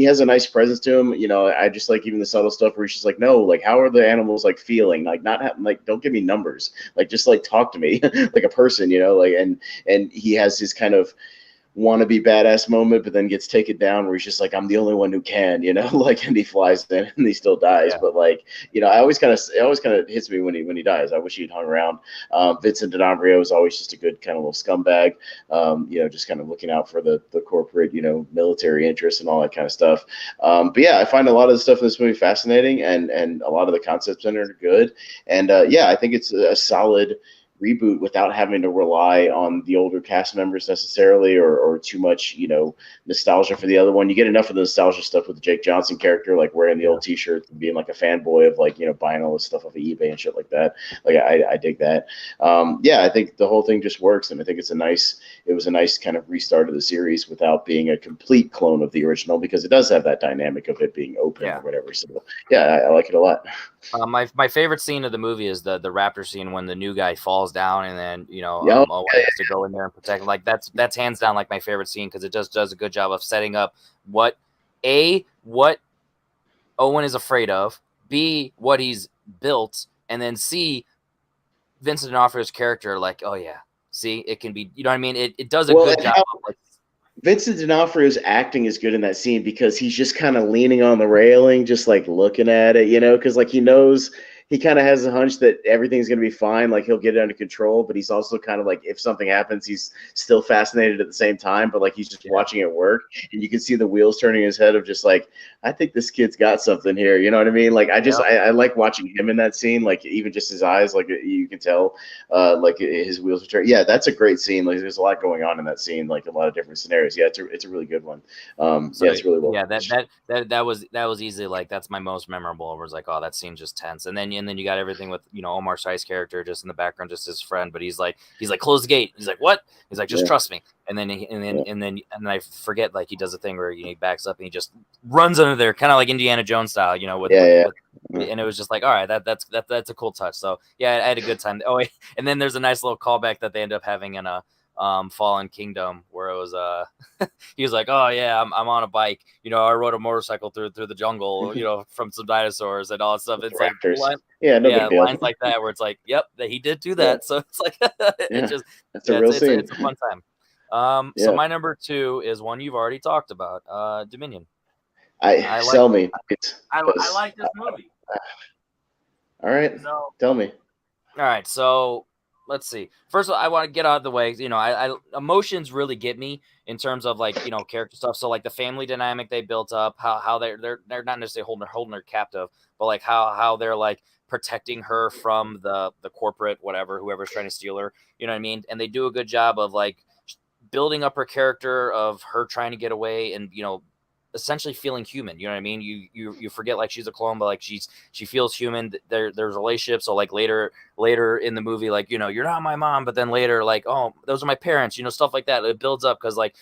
has a nice presence to him. I just like even the subtle stuff where he's just like, no, like how are the animals like feeling? Like not like don't give me numbers. Like just like talk to me like a person. Like and he has his kind of wannabe badass moment, but then gets taken down where he's just like, I'm the only one who can, like, and he flies in and he still dies. Yeah. But like, it always kind of hits me when he dies. I wish he'd hung around. Vincent D'Onofrio was always just a good kind of little scumbag, just kind of looking out for the corporate, military interests and all that kind of stuff. But yeah, I find a lot of the stuff in this movie fascinating, and a lot of the concepts in it are good. And yeah, I think it's a solid reboot without having to rely on the older cast members necessarily, or too much, nostalgia for the other one. You get enough of the nostalgia stuff with the Jake Johnson character, like wearing the old T-shirts and being like a fanboy of like, buying all this stuff off of eBay and shit like that. Like I dig that. Yeah, I think the whole thing just works, and I think it was a nice kind of restart of the series without being a complete clone of the original, because it does have that dynamic of it being open or whatever. So yeah, I like it a lot. My favorite scene of the movie is the raptor scene when the new guy falls down, and then Yeah, Owen has to go in there and protect him. Like that's hands down like my favorite scene, because it just does a good job of setting up what Owen is afraid of, B, what he's built, and then C, Vincent D'Onofrio's character. Like, oh yeah, see, it can be. You know what I mean? It does a good job of like. Vincent D'Onofrio's acting is good in that scene because he's just kind of leaning on the railing, just like looking at it, because like he knows, he kind of has a hunch that everything's going to be fine. Like he'll get it under control, but he's also kind of like, if something happens, he's still fascinated at the same time, but like he's just watching it work. And you can see the wheels turning in his head of just like, I think this kid's got something here. You know what I mean? Like I like watching him in that scene. Like even just his eyes, like you can tell, like his wheels are turning. Yeah, that's a great scene. Like there's a lot going on in that scene, like a lot of different scenarios. Yeah, it's a really good one. So, yeah, it's really well. Yeah, that was easily like that's my most memorable. It was like, oh, that scene's just tense, and then you got everything with Omar Sy's character just in the background, just his friend, but he's like close the gate. He's like, what? He's like, just trust me. And then I forget, like he does a thing where he backs up and he just runs under there, kind of like Indiana Jones style, with and it was just like, all right, that's a cool touch. So yeah, I had a good time. Oh, and then there's a nice little callback that they end up having in a Fallen Kingdom, where it was he was like, oh yeah, I'm on a bike, I rode a motorcycle through the jungle, from some dinosaurs and all that stuff. It's Raptors. like Big deal. lines like that where it's like, yep, that he did do that. So it's like it's a real scene. It's a fun time. So my number 2 is one you've already talked about, Dominion. I like this movie. All right, so, tell me. All right, so let's see. First of all, I want to get out of the way. I emotions really get me in terms of like character stuff. So like the family dynamic they built up, how they're not necessarily holding her captive, but like how they're like protecting her from the corporate whoever's trying to steal her. You know what I mean? And they do a good job of like building up her character of her trying to get away and essentially feeling human. You know what I mean? You forget like she's a clone, but like she feels human. There's relationships. So like later in the movie, like you're not my mom, but then later like, oh, those are my parents. Stuff like that. It builds up because like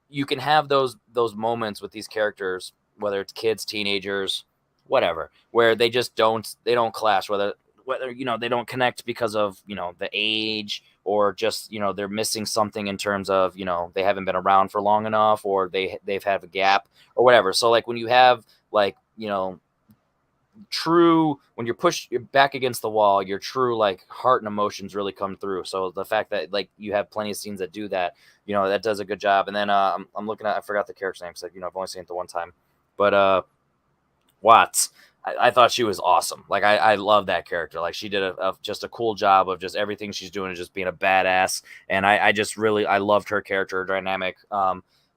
you can have those moments with these characters, whether it's kids, teenagers, whatever, where they just don't clash. Whether they don't connect because of the age, or just they're missing something in terms of they haven't been around for long enough, or they've had a gap or whatever. So like when you have like true, when you're pushed back against the wall, your true like heart and emotions really come through. So the fact that like you have plenty of scenes that do that, that does a good job. And then I'm looking at, I forgot the character's name because I've only seen it the one time, but Watts. I thought she was awesome. Like I love that character. Like she did just a cool job of just everything she's doing is just being a badass. And I just really I loved her character dynamic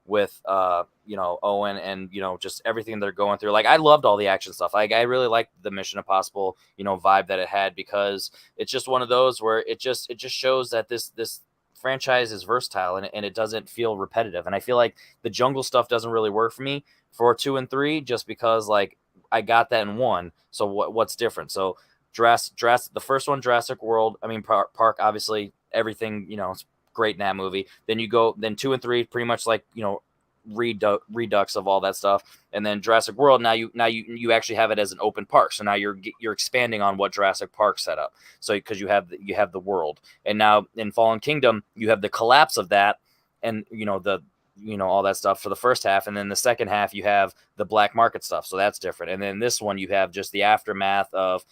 with Owen and just everything they're going through. Like I loved all the action stuff. Like I really liked the Mission Impossible vibe that it had, because it's just one of those where it just shows that this franchise is versatile, and it doesn't feel repetitive. And I feel like the jungle stuff doesn't really work for me for 2 and 3, just because like I got that in one. So what's different? So Jurassic, the first one, Jurassic World. I mean, Park, obviously, everything it's great in that movie. Then 2 and 3, pretty much like redux of all that stuff. And then Jurassic World. Now you actually have it as an open park. So now you're expanding on what Jurassic Park set up. So because you have the world, and now in Fallen Kingdom you have the collapse of that, and all that stuff for the first half, and then the second half you have the black market stuff, so that's different. And then this one you have just the aftermath of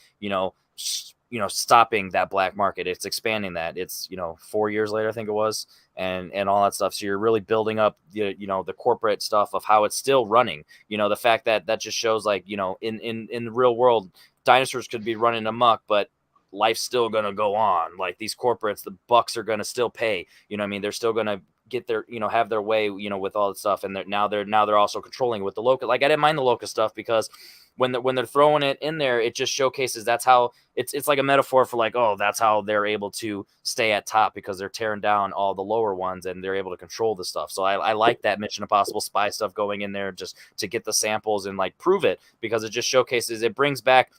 stopping that black market. It's expanding that. It's 4 years later, I think it was, and all that stuff. So you're really building up the corporate stuff of how it's still running. The fact that just shows like in the real world dinosaurs could be running amok, but life's still gonna go on. Like these corporates, the bucks are gonna still pay. What I mean? They're still gonna get their have their way with all the stuff, and they're also controlling with the locust. Like I didn't mind the locust stuff, because when they're throwing it in there, it just showcases that's how it's like a metaphor for like, oh, that's how they're able to stay at top, because they're tearing down all the lower ones and they're able to control the stuff. So I like that Mission Impossible spy stuff going in there just to get the samples and like prove it, because it just showcases, it brings back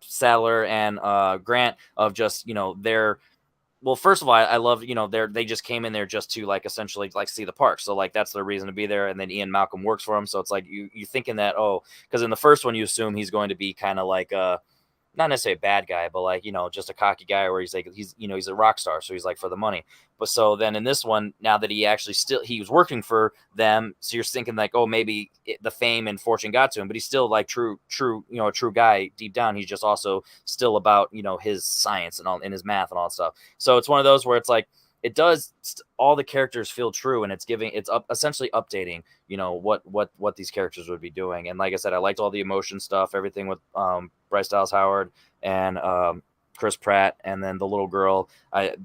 Sadler and Grant of just their, well, first of all, I love they just came in there just to like essentially like see the park, so like that's their reason to be there. And then Ian Malcolm works for him, so it's like you thinking that, oh, because in the first one you assume he's going to be kind of like not necessarily a bad guy, but like just a cocky guy where he's like he's a rock star, so he's like for the money. But so then in this one, now that he was working for them, so you're thinking like, oh, maybe the fame and fortune got to him, but he's still like true a true guy deep down. He's just also still about his science and all, and his math and all that stuff. So it's one of those where it's like it does all the characters feel true, and it's essentially updating what these characters would be doing. And like I said, I liked all the emotion stuff, everything with Bryce Dallas Howard and Chris Pratt, and then the little girl. I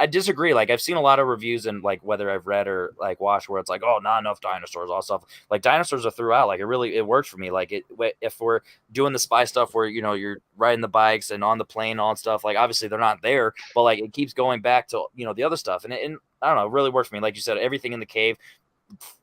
disagree. Like I've seen a lot of reviews, and like whether I've read or like watched, where it's like, oh, not enough dinosaurs, all stuff. Like dinosaurs are throughout. Like it works for me. Like if we're doing the spy stuff where you're riding the bikes and on the plane, all that stuff. Like obviously they're not there, but like it keeps going back to the other stuff, and I don't know, it really works for me. Like you said, everything in the cave.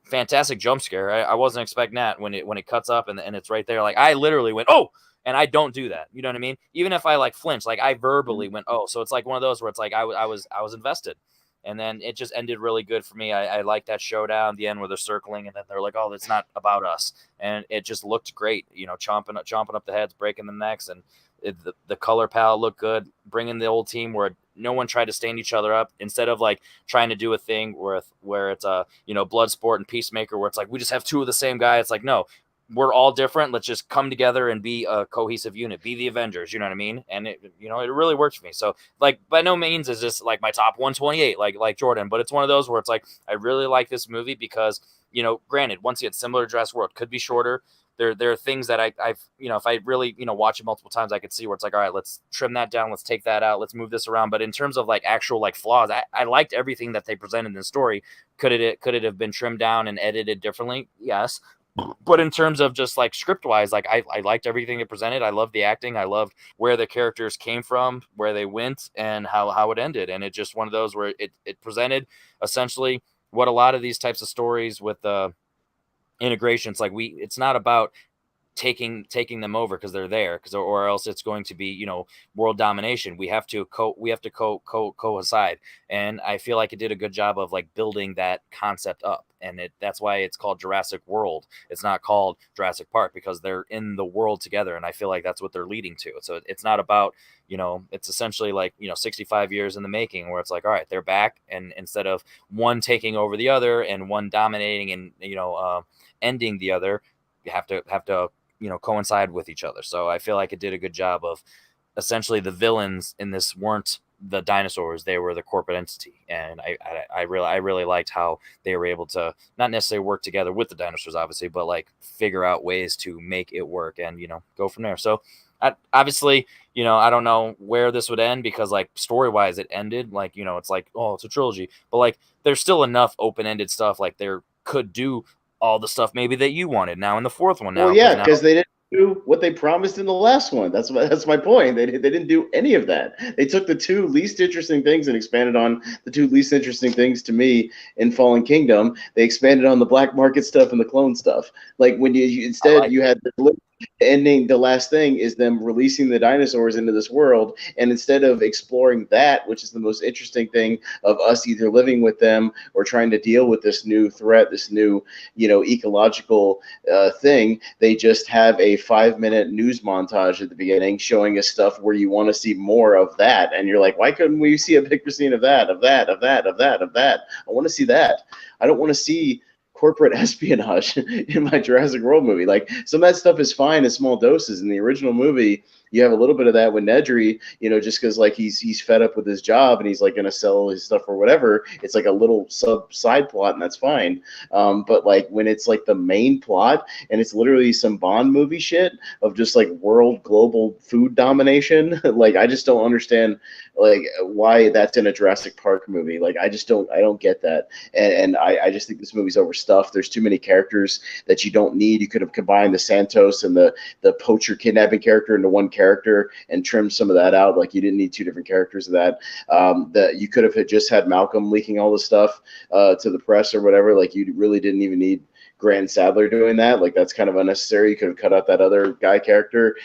Fantastic jump scare. I wasn't expecting that when it cuts up and it's right there. Like I literally went, oh. And I don't do that. You know what I mean? Even if I like flinch, like I verbally went, oh. So it's like one of those where it's like I was invested. And then it just ended really good for me. I like that showdown, the end where they're circling, and then they're like, oh, it's not about us. And it just looked great, chomping up the heads, breaking the necks, and the color palette looked good. Bringing the old team where no one tried to stand each other up, instead of like trying to do a thing where it's a Bloodsport and Peacemaker, where it's like we just have two of the same guy. It's like, no, we're all different. Let's just come together and be a cohesive unit, be the Avengers. You know what I mean? And it really works for me. So like, by no means is this like my top 128, like Jordan, but it's one of those where it's like, I really like this movie because, granted, once again, similar to Jurassic World, could be shorter. There are things that I've if I really, watch it multiple times, I could see where it's like, all right, let's trim that down. Let's take that out. Let's move this around. But in terms of like actual like flaws, I liked everything that they presented in the story. Could it have been trimmed down and edited differently? Yes. But in terms of just like script wise, like I liked everything it presented. I loved the acting. I loved where the characters came from, where they went, and how it ended. And it's just one of those where it presented essentially what a lot of these types of stories with integrations, like it's not about taking them over because they're there, because or else it's going to be world domination. We have to coincide, and I feel like it did a good job of like building that concept up. And that's why it's called Jurassic World. It's not called Jurassic Park, because they're in the world together, and I feel like that's what they're leading to. So it's not about it's essentially like 65 years in the making, where it's like, all right, they're back, and instead of one taking over the other and one dominating and ending the other, you have to coincide with each other. So I feel like it did a good job of essentially the villains in this weren't the dinosaurs, they were the corporate entity. And I really liked how they were able to not necessarily work together with the dinosaurs, obviously, but like figure out ways to make it work and, go from there. So obviously, I don't know where this would end, because like story wise, it ended like, it's like, oh, it's a trilogy, but like there's still enough open ended stuff. Like there could do all the stuff maybe that you wanted now in the fourth one Well, now, because yeah, now because they didn't do what they promised in the last one. That's my point. They didn't do any of that. They took the two least interesting things and expanded on the two least interesting things to me in Fallen Kingdom. They expanded on the black market stuff and the clone stuff. Like when you I instead like you it. had the ending. The last thing is them releasing the dinosaurs into this world, and instead of exploring that, which is the most interesting thing of us either living with them or trying to deal with this new threat, this new ecological thing, they just have a 5-minute news montage at the beginning showing us stuff where you want to see more of that. And you're like, why couldn't we see a bigger scene of that, of that, of that, of that, of that? I want to see that. I don't want to see corporate espionage in my Jurassic World movie. Like some of that stuff is fine in small doses. In the original movie, you have a little bit of that with Nedry, just because like he's fed up with his job and he's like gonna sell his stuff or whatever. It's like a little side plot, and that's fine. But like when it's like the main plot and it's literally some Bond movie shit of just like world global food domination, like I just don't understand like why that's in a Jurassic Park movie. Like I don't get that. And I just think this movie's overstuffed. There's too many characters that you don't need. You could have combined the Santos and the poacher kidnapping character into one character and trimmed some of that out. Like you didn't need two different characters of that. That you could have just had Malcolm leaking all the stuff to the press or whatever. Like you really didn't even need Grand Sadler doing that. Like that's kind of unnecessary. You could have cut out that other guy character.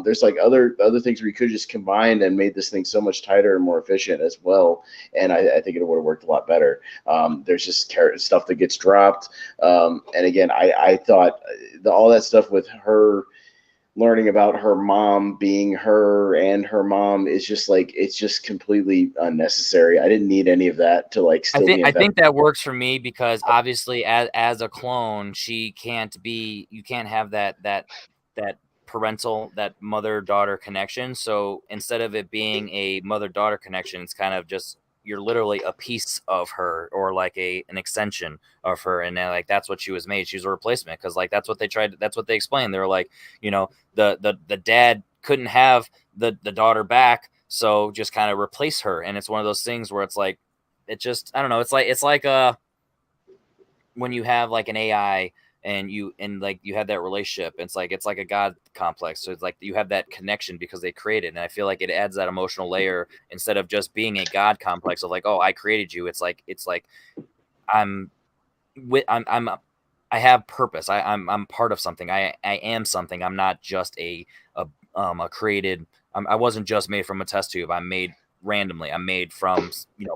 There's like other things where you could have just combined and made this thing so much tighter and more efficient as well. And I think it would have worked a lot better. There's just stuff that gets dropped. And again, I thought all that stuff with her learning about her mom being her and her mom is just like it's just completely unnecessary. I didn't need any of that to like I still think be I invested. think that works for me, because obviously as a clone, she can't be you can't have that parental, that mother-daughter connection. So instead of it being a mother-daughter connection, it's kind of just you're literally a piece of her, or like an extension of her. And then like that's what she was made. She was a replacement, because like that's what they explained. They were like, the dad couldn't have the daughter back, so just kind of replace her. And it's one of those things where it's like it just I don't know. It's like when you have like an AI and like you have that relationship. It's like a god complex. So it's like you have that connection because they created. And I feel like it adds that emotional layer instead of just being a god complex of like, oh, I created you. It's like I'm I'm I have purpose. I'm part of something. I am something. I'm not just a created. I wasn't just made from a test tube. I'm made randomly. I'm made from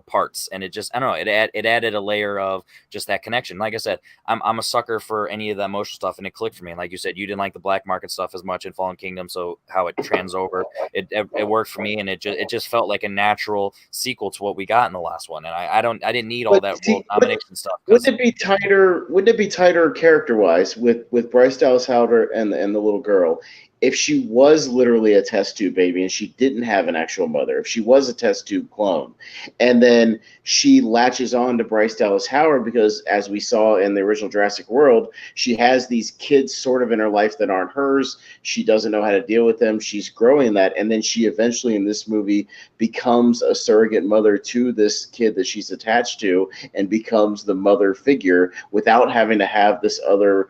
parts, and it just I don't know. It added a layer of just that connection. Like I said, I'm a sucker for any of the emotional stuff, and it clicked for me. And like you said, you didn't like the black market stuff as much in Fallen Kingdom, so how it trans over, it worked for me, and it just felt like a natural sequel to what we got in the last one. And I didn't need all But that world see, domination stuff wouldn't because it be tighter? Wouldn't it be tighter character wise with Bryce Dallas Howard and the little girl if she was literally a test tube baby and she didn't have an actual mother? If she was a test tube clone, and then she latches on to Bryce Dallas Howard because, as we saw in the original Jurassic World, she has these kids sort of in her life that aren't hers. She doesn't know how to deal with them. She's growing that, and then she eventually in this movie becomes a surrogate mother to this kid that she's attached to and becomes the mother figure without having to have this other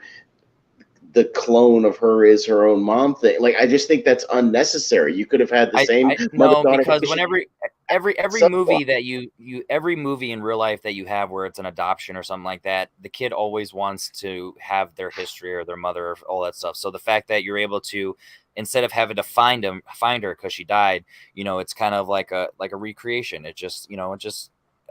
the clone of her is her own mom thing. Like I just think that's unnecessary. You could have had the same I mother no, daughter because relationship whenever every subplot. movie that every movie in real life that you have where it's an adoption or something like that, the kid always wants to have their history or their mother or all that stuff. So the fact that you're able to, instead of having to find her because she died, it's kind of like a recreation. It just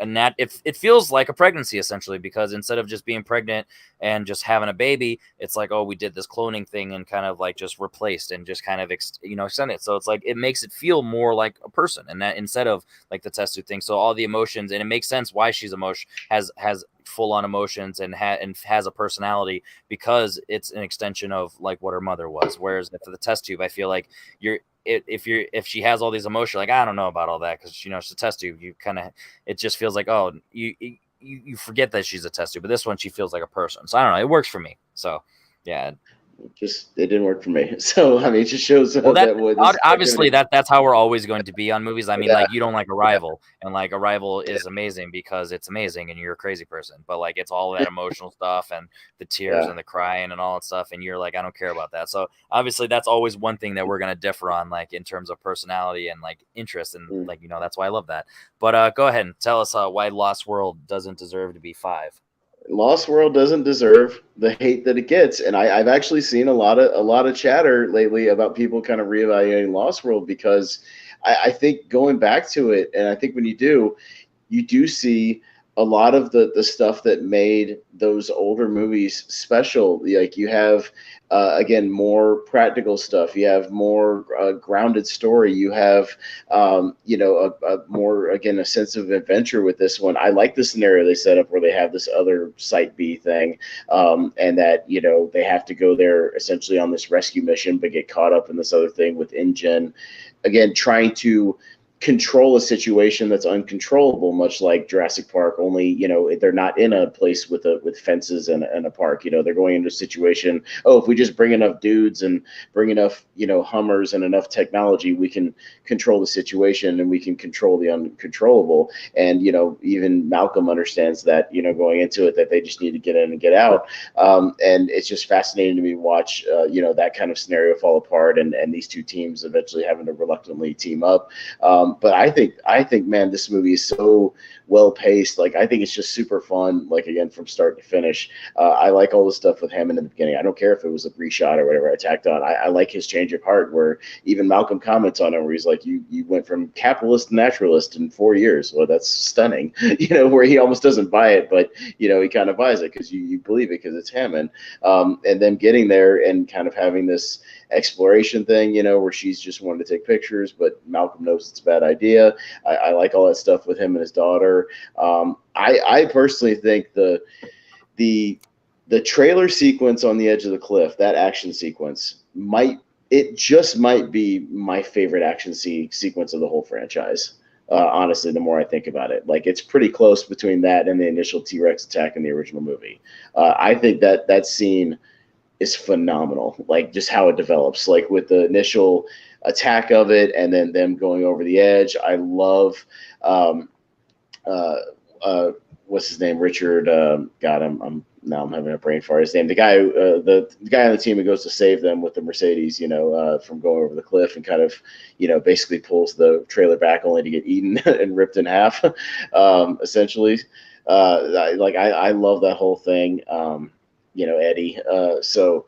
and that it feels like a pregnancy essentially, because instead of just being pregnant and just having a baby, it's like, oh, we did this cloning thing and kind of like just replaced and just kind of extend it. So it's like it makes it feel more like a person, and that instead of like the test tube thing. So all the emotions, and it makes sense why she's emotion has full on emotions and has a personality, because it's an extension of like what her mother was. Whereas for the test tube, I feel like you're if she has all these emotions, like I don't know about all that because she's a test tube. You kind of it just feels like oh you forget that she's a test tube, but this one she feels like a person. So I don't know. It works for me. So yeah. Just it didn't work for me. So I mean, it just shows Well, that that what this obviously activity. that's how we're always going to be on movies. I mean, Yeah, like you don't like yeah, Arrival, and like Arrival is amazing because it's amazing, and you're a crazy person. But like it's all that emotional stuff and the tears yeah. and the crying and all that stuff, and you're like, I don't care about that. So obviously, that's always one thing that we're gonna differ on, like in terms of personality and like interest, and Mm. like that's why I love that. But go ahead and tell us why Lost World doesn't deserve to be 5. Lost World doesn't deserve the hate that it gets, and I've actually seen a lot of chatter lately about people kind of reevaluating Lost World because I think going back to it, and I think when you do see a lot of the stuff that made those older movies special. Like you have again more practical stuff. You have more grounded story. You have a more again a sense of adventure with this one. I like the scenario they set up where they have this other Site B thing, and that they have to go there essentially on this rescue mission, but get caught up in this other thing with InGen. Again, trying to control a situation that's uncontrollable, much like Jurassic Park. Only they're not in a place with fences and a park. They're going into a situation. Oh, if we just bring enough dudes and bring enough Hummers and enough technology, we can control the situation and we can control the uncontrollable. And even Malcolm understands that going into it that they just need to get in and get out. And it's just fascinating to me to watch that kind of scenario fall apart and these two teams eventually having to reluctantly team up. But I think, man, this movie is so well paced. Like, I think it's just super fun. Like, again, from start to finish. I like all the stuff with Hammond in the beginning. I don't care if it was a reshot or whatever I tacked on. I like his change of heart, where even Malcolm comments on it, where he's like, "You went from capitalist to naturalist in 4 years." Well, that's stunning. Where he almost doesn't buy it, but he kind of buys it because you believe it because it's Hammond. And then getting there and kind of having this exploration thing, where she's just wanting to take pictures, but Malcolm knows it's a bad idea. I like all that stuff with him and his daughter. I personally think the trailer sequence on the edge of the cliff, that action sequence, might be my favorite action sequence of the whole franchise. Honestly, the more I think about it, like it's pretty close between that and the initial T-Rex attack in the original movie. I think that scene is phenomenal. Like just how it develops, like with the initial attack of it, and then them going over the edge. I love, uh, what's his name? Richard. God, I'm having a brain fart. His name, the guy, the guy on the team who goes to save them with the Mercedes, from going over the cliff and kind of, basically pulls the trailer back only to get eaten and ripped in half, essentially. I love that whole thing. Eddie. So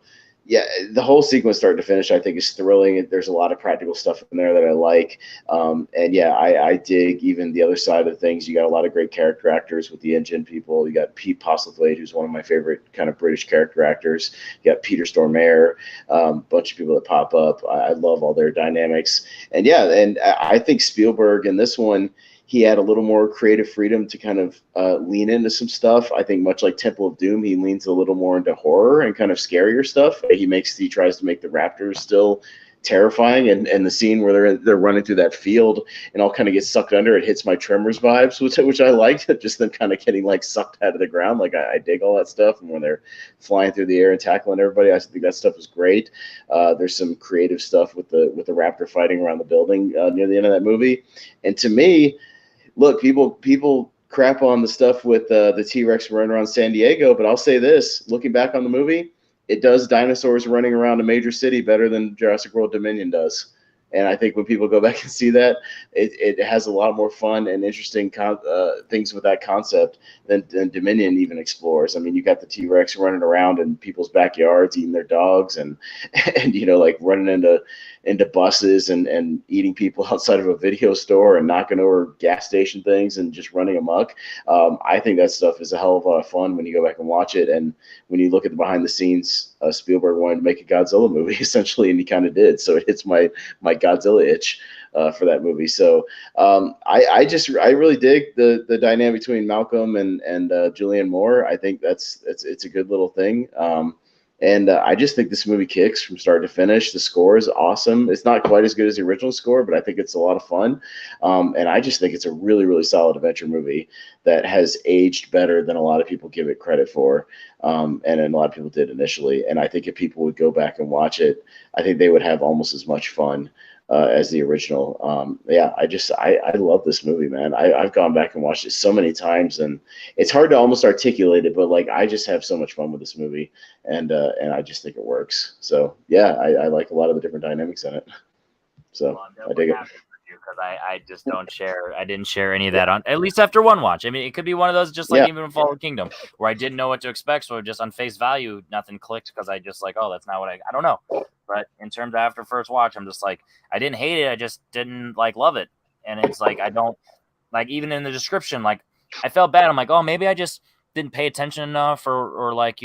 yeah, the whole sequence start to finish, I think, is thrilling. There's a lot of practical stuff in there that I like. And yeah, I dig even the other side of things. You got a lot of great character actors with the InGen people. You got Pete Postlethwaite, who's one of my favorite kind of British character actors. You got Peter Stormare, bunch of people that pop up. I love all their dynamics. And yeah, and I think Spielberg in this one, he had a little more creative freedom to kind of lean into some stuff. I think much like Temple of Doom, he leans a little more into horror and kind of scarier stuff. He tries to make the Raptors still terrifying, and the scene where they're running through that field and all kind of get sucked under, it hits my Tremors vibes, which I liked. Just them kind of getting like sucked out of the ground. Like I dig all that stuff, and when they're flying through the air and tackling everybody, I think that stuff is great. There's some creative stuff with the Raptor fighting around the building near the end of that movie, and to me, look, people crap on the stuff with the T-Rex running around San Diego, but I'll say this: looking back on the movie, it does dinosaurs running around a major city better than Jurassic World Dominion does. And I think when people go back and see that, it has a lot more fun and interesting things with that concept than Dominion even explores. I mean, you got the T-Rex running around in people's backyards, eating their dogs, and like running into buses and eating people outside of a video store and knocking over gas station things and just running amok. I think that stuff is a hell of a lot of fun when you go back and watch it. And when you look at the behind the scenes, Spielberg wanted to make a Godzilla movie essentially, and he kind of did. So it hits my Godzilla itch for that movie. So I really dig the dynamic between Malcolm and Julianne Moore. I think it's a good little thing. And I just think this movie kicks from start to finish. The score is awesome. It's not quite as good as the original score, but I think it's a lot of fun. And I just think it's a really, really solid adventure movie that has aged better than a lot of people give it credit for. And a lot of people did initially. And I think if people would go back and watch it, I think they would have almost as much fun as the original. Yeah, I love this movie, man. I've gone back and watched it so many times, and it's hard to almost articulate it, but like I just have so much fun with this movie, and I just think it works. So yeah, I like a lot of the different dynamics in it. So Well, I dig it. because I just don't share. I didn't share any of that on at least after one watch. I mean, it could be one of those just like Yeah, even Fallen Kingdom where I didn't know what to expect, so just on face value, nothing clicked because I just like, oh, that's not what I don't know. But in terms of after first watch, I'm just like, I didn't hate it, I just didn't like love it, and it's like I don't like even in the description, like I felt bad. I'm like, oh, maybe I just didn't pay attention enough, or like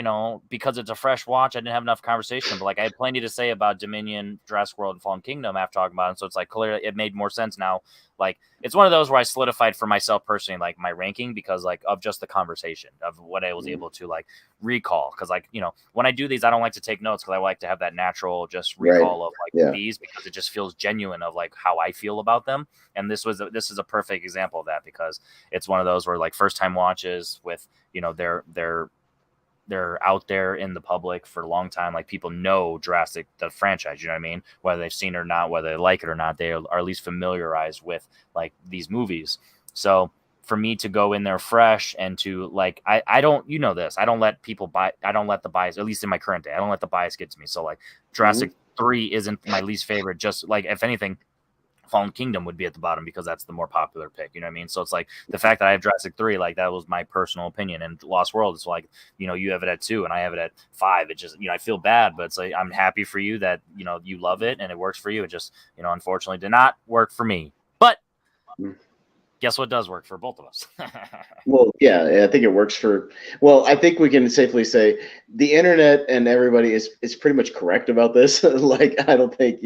because it's a fresh watch, I didn't have enough conversation. But like I had plenty to say about Dominion, Jurassic World, and Fallen Kingdom after talking about it. So it's like clearly it made more sense now. Like it's one of those where I solidified for myself personally like my ranking because like of just the conversation of what I was able to like recall. Because like when I do these, I don't like to take notes because I like to have that natural just right. recall of like Yeah, these because it just feels genuine of like how I feel about them. And this is a perfect example of that because it's one of those where like first time watches with they're out there in the public for a long time. Like people know Jurassic, the franchise, you know what I mean? Whether they've seen it or not, whether they like it or not, they are at least familiarized with like these movies. So for me to go in there fresh and to like, I don't, this, I don't let people buy, I don't let the bias, at least in my current day, I don't let the bias get to me. So like Jurassic 3 isn't my least favorite. Just like, if anything, Fallen Kingdom would be at the bottom because that's the more popular pick. You know what I mean? So it's like the fact that I have Jurassic 3, like that was my personal opinion. And Lost World is like, you have it at 2 and I have it at 5. It just, I feel bad, but it's like I'm happy for you that, you love it and it works for you. It just, unfortunately did not work for me. But guess what does work for both of us? Well, yeah, I think it works for. Well, I think we can safely say the internet and everybody is pretty much correct about this. Like, I don't think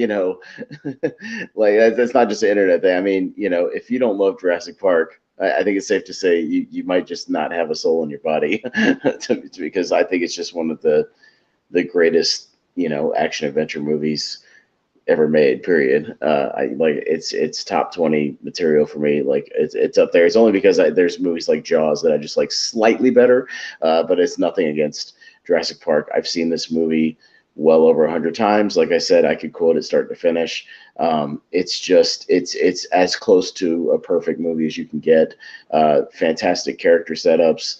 like that's not just the internet thing. I mean, if you don't love Jurassic Park, I think it's safe to say you might just not have a soul in your body, because I think it's just one of the greatest action adventure movies ever made. Period. I like it's top 20 material for me. Like it's up there. It's only because there's movies like Jaws that I just like slightly better, but it's nothing against Jurassic Park. I've seen this movie well over 100 times. Like I said, I could quote it start to finish. It's as close to a perfect movie as you can get. Fantastic character setups,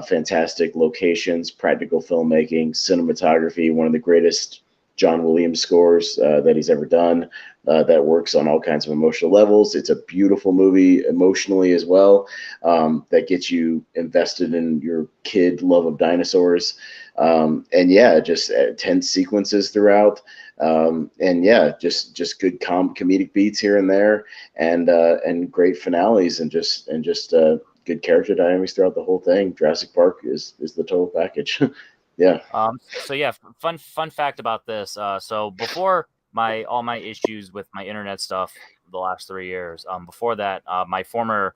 fantastic locations, practical filmmaking, cinematography, one of the greatest John Williams scores that he's ever done, that works on all kinds of emotional levels. It's a beautiful movie emotionally as well, that gets you invested in your kid love of dinosaurs. And yeah, just tense sequences throughout. And yeah, just good comedic beats here and there, and great finales, and just good character dynamics throughout the whole thing. Jurassic Park is the total package. Yeah. So yeah, fun fact about this. So before all my issues with my internet stuff the last 3 years, before that, my former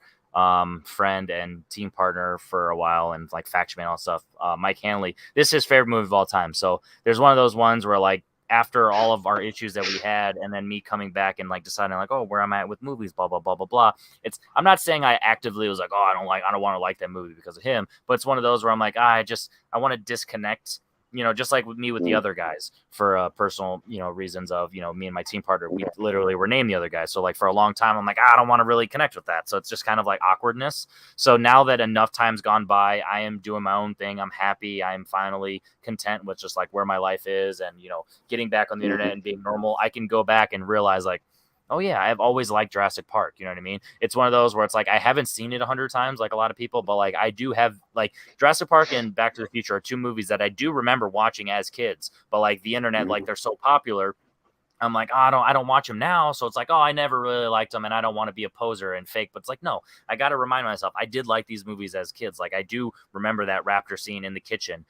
friend and team partner for a while and like faction man and all stuff, Mike Hanley, this is his favorite movie of all time. So there's one of those ones where like after all of our issues that we had, and then me coming back and like deciding like, oh, where I'm at with movies, blah blah blah blah blah. I'm not saying I actively was like, oh, I don't want to like that movie because of him, but it's one of those where I'm like, I want to disconnect. Just like with me with the other guys for personal, reasons of, me and my team partner, we literally were named the other guys. So like for a long time, I'm like, I don't want to really connect with that. So it's just kind of like awkwardness. So now that enough time's gone by, I am doing my own thing. I'm happy. I'm finally content with just like where my life is and, getting back on the internet and being normal. I can go back and realize like, oh yeah, I've always liked Jurassic Park. You know what I mean? It's one of those where it's like I haven't seen it 100 times like a lot of people, but like I do have like Jurassic Park and Back to the Future are two movies that I do remember watching as kids. But like the internet, like they're so popular, I'm like, oh, I don't watch them now. So it's like, oh, I never really liked them and I don't want to be a poser and fake. But it's like, no, I got to remind myself, I did like these movies as kids. Like I do remember that raptor scene in the kitchen,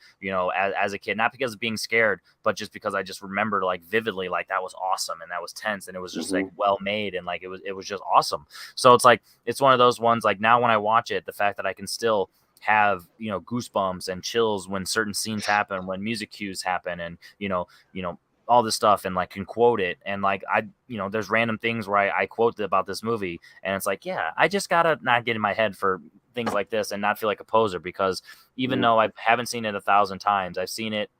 as a kid, not because of being scared, but just because I just remembered like vividly, like that was awesome. And that was tense. And it was just like well made. And like, it was just awesome. So it's like, it's one of those ones like now when I watch it, the fact that I can still have, you know, goosebumps and chills when certain scenes happen, when music cues happen, and all this stuff, and like can quote it, and like there's random things where I quote about this movie, and it's like, yeah, I just gotta not get in my head for things like this and not feel like a poser, because even though I haven't seen it 1,000 times, I've seen it,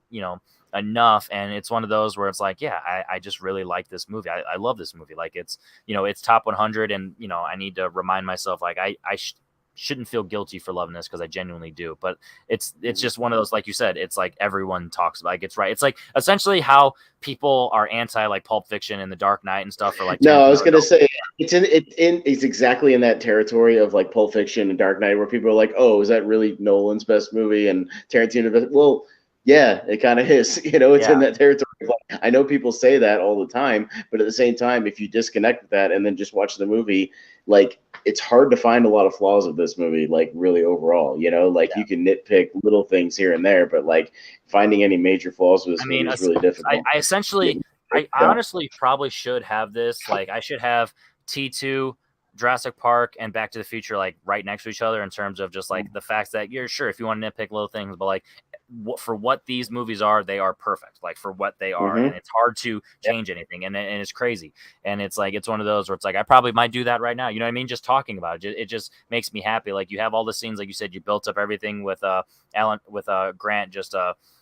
enough, and it's one of those where it's like, yeah, I just really like this movie. I love this movie. Like it's top 100, and I need to remind myself, like shouldn't feel guilty for loving this, because I genuinely do. But it's just one of those, like you said, it's like everyone talks about, like, it's right. It's like essentially how people are anti like Pulp Fiction and The Dark Knight and stuff, for like no, I was gonna say it's exactly in that territory of like Pulp Fiction and Dark Knight, where people are like, oh, is that really Nolan's best movie and Tarantino's best? Well, yeah, it kind of is. It's in that territory. Like, I know people say that all the time, but at the same time, if you disconnect with that and then just watch the movie, like, it's hard to find a lot of flaws of this movie, like, really overall. Like, you can nitpick little things here and there, but like finding any major flaws with this movie is really difficult. I essentially, I honestly probably should have this. Like, I should have T2, Jurassic Park, and Back to the Future like right next to each other, in terms of just like the fact that you're sure if you want to nitpick little things, but like for what these movies are, they are perfect, like for what they are, and it's hard to change anything, and it's crazy, and it's like, it's one of those where it's like, I probably might do that right now, you know what I mean? Just talking about it, it just makes me happy. Like, you have all the scenes, like you said, you built up everything with Grant, just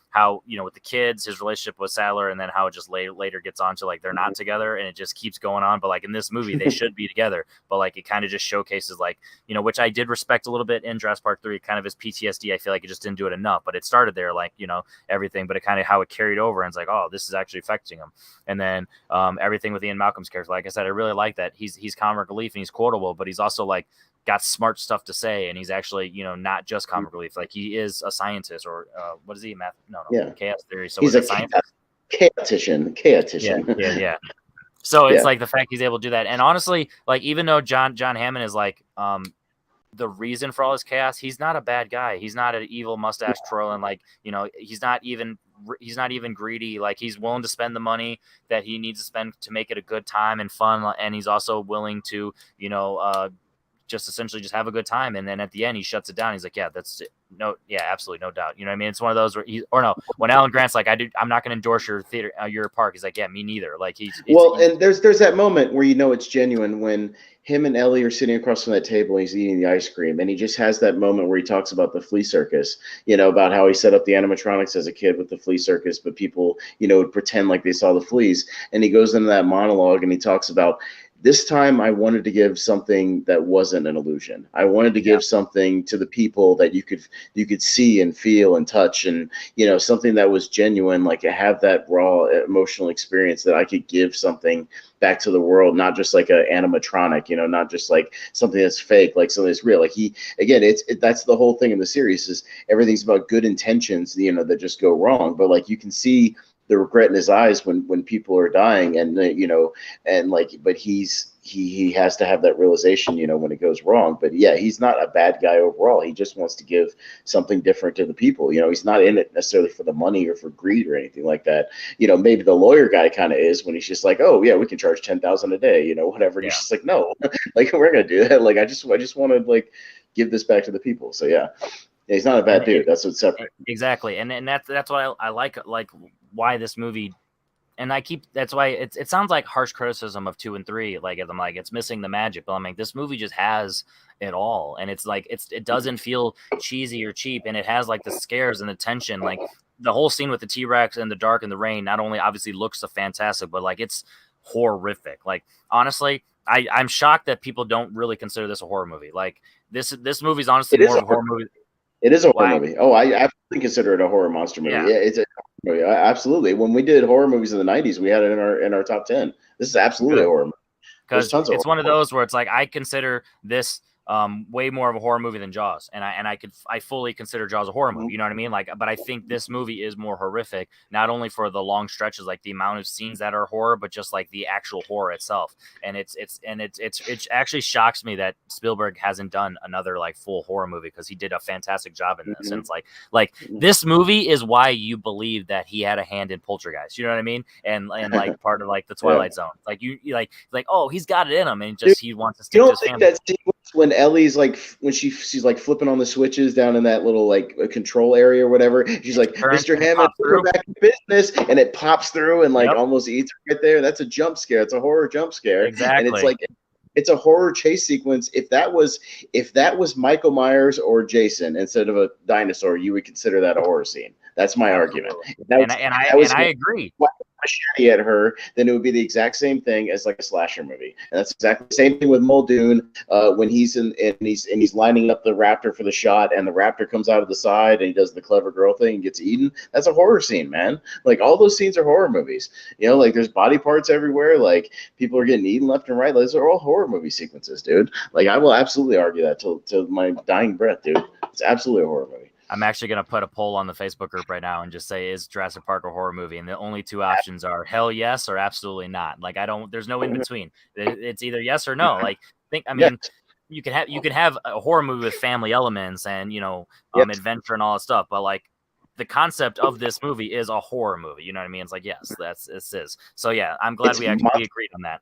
how, with the kids, his relationship with Sadler, and then how it just later gets on to like they're not together, and it just keeps going on. But like in this movie, they should be together. But like, it kind of just showcases, like, which I did respect a little bit in Jurassic Park 3, kind of his PTSD. I feel like it just didn't do it enough, but it started there, like, everything, but it kind of how it carried over, and it's like, oh, this is actually affecting him. And then everything with Ian Malcolm's character, like I said, I really like that he's comic relief and he's quotable, but he's also like got smart stuff to say, and he's actually, not just comic relief. Like, he is a scientist, or what is he? Math? No, chaos theory. So he's a scientist. Chaotician. Yeah. So it's like the fact he's able to do that, and honestly, like, even though John Hammond is like the reason for all this chaos, he's not a bad guy. He's not an evil mustache twirling, like, he's not even greedy. Like, he's willing to spend the money that he needs to spend to make it a good time and fun, and he's also willing to just essentially just have a good time. And then at the end, he shuts it down. He's like, yeah, that's it. No, yeah, absolutely, no doubt. You know what I mean? It's one of those where when Alan Grant's like, I'm not going to endorse your theater, your park. He's like, yeah, me neither. Like, and there's that moment where it's genuine, when him and Ellie are sitting across from that table and he's eating the ice cream, and he just has that moment where he talks about the flea circus, about how he set up the animatronics as a kid with the flea circus, but people, would pretend like they saw the fleas. And he goes into that monologue and he talks about, this time I wanted to give something that wasn't an illusion. I wanted to give something to the people that you could see and feel and touch, and something that was genuine, like have that raw emotional experience, that I could give something back to the world, not just like an animatronic, not just like something that's fake, like something that's real. Like, that's the whole thing in the series, is everything's about good intentions, that just go wrong. But like, you can see the regret in his eyes when people are dying, and and like, but he has to have that realization, when it goes wrong. But yeah, he's not a bad guy overall. He just wants to give something different to the people. He's not in it necessarily for the money or for greed or anything like that. Maybe the lawyer guy kind of is, when he's just like, oh yeah, we can charge $10,000 a day, whatever. And he's just like, no, like, we're gonna do that. Like, I just want to like give this back to the people. So yeah, he's not a bad dude. That's what's separate. Exactly, and that's what I like why this movie. And that's why it sounds like harsh criticism of 2 and 3. Like, I'm like, it's missing the magic, but I'm like, this movie just has it all. And it's like, it doesn't feel cheesy or cheap. And it has like the scares and the tension, like the whole scene with the T-Rex in the dark and the rain, not only obviously looks fantastic, but like, it's horrific. Like, honestly, I'm shocked that people don't really consider this a horror movie. Like, this movie's honestly more of a horror movie. It is a horror movie. Oh, I absolutely consider it a horror monster movie. Yeah, it's a horror movie. Absolutely. When we did horror movies in the 90s, we had it in our top 10. This is absolutely a horror movie. Because it's one of those where it's like, I consider this way more of a horror movie than Jaws, and I fully consider Jaws a horror movie. You know what I mean? Like, but I think this movie is more horrific, not only for the long stretches, like the amount of scenes that are horror, but just like the actual horror itself. And it actually shocks me that Spielberg hasn't done another like full horror movie, because he did a fantastic job in this. And it's like this movie is why you believe that he had a hand in Poltergeist. You know what I mean? And like part of like the Twilight Zone. Like you like oh, he's got it in him, and just he wants to stick to his family. when Ellie's like when she's like flipping on the switches down in that little like control area or whatever. She's And she like, turns "Mr. and it Hammond, pops we're through. back in business," and it pops through and like Yep, almost eats her right there. That's a jump scare. It's a horror jump scare, and it's exactly. like it's a horror chase sequence. If that was Michael Myers or Jason instead of a dinosaur, you would consider that a horror scene. That's my argument. Absolutely. If that And was, I and if I that and was I agree. machete at her, then it would be the exact same thing as like a slasher movie. And that's exactly the same thing with Muldoon when he's in and he's lining up the raptor for the shot, and the raptor comes out of the side and he does the clever girl thing and gets eaten. That's a horror scene, man. Like all those scenes are horror movies. Like there's body parts everywhere. Like people are getting eaten left and right. Those are all horror movie sequences, dude. Like I will absolutely argue that till my dying breath, dude. It's absolutely a horror movie. I'm actually going to put a poll on the Facebook group right now and just say, is Jurassic Park a horror movie? And the only two options are hell yes or absolutely not. Like there's no in between. It's either yes or no. Like I Yes, mean, you can have a horror movie with family elements and yes. adventure and all that stuff, but like the concept of this movie is a horror movie. You know what I mean? It's like yes, this is. So yeah, I'm glad It's we agreed on that.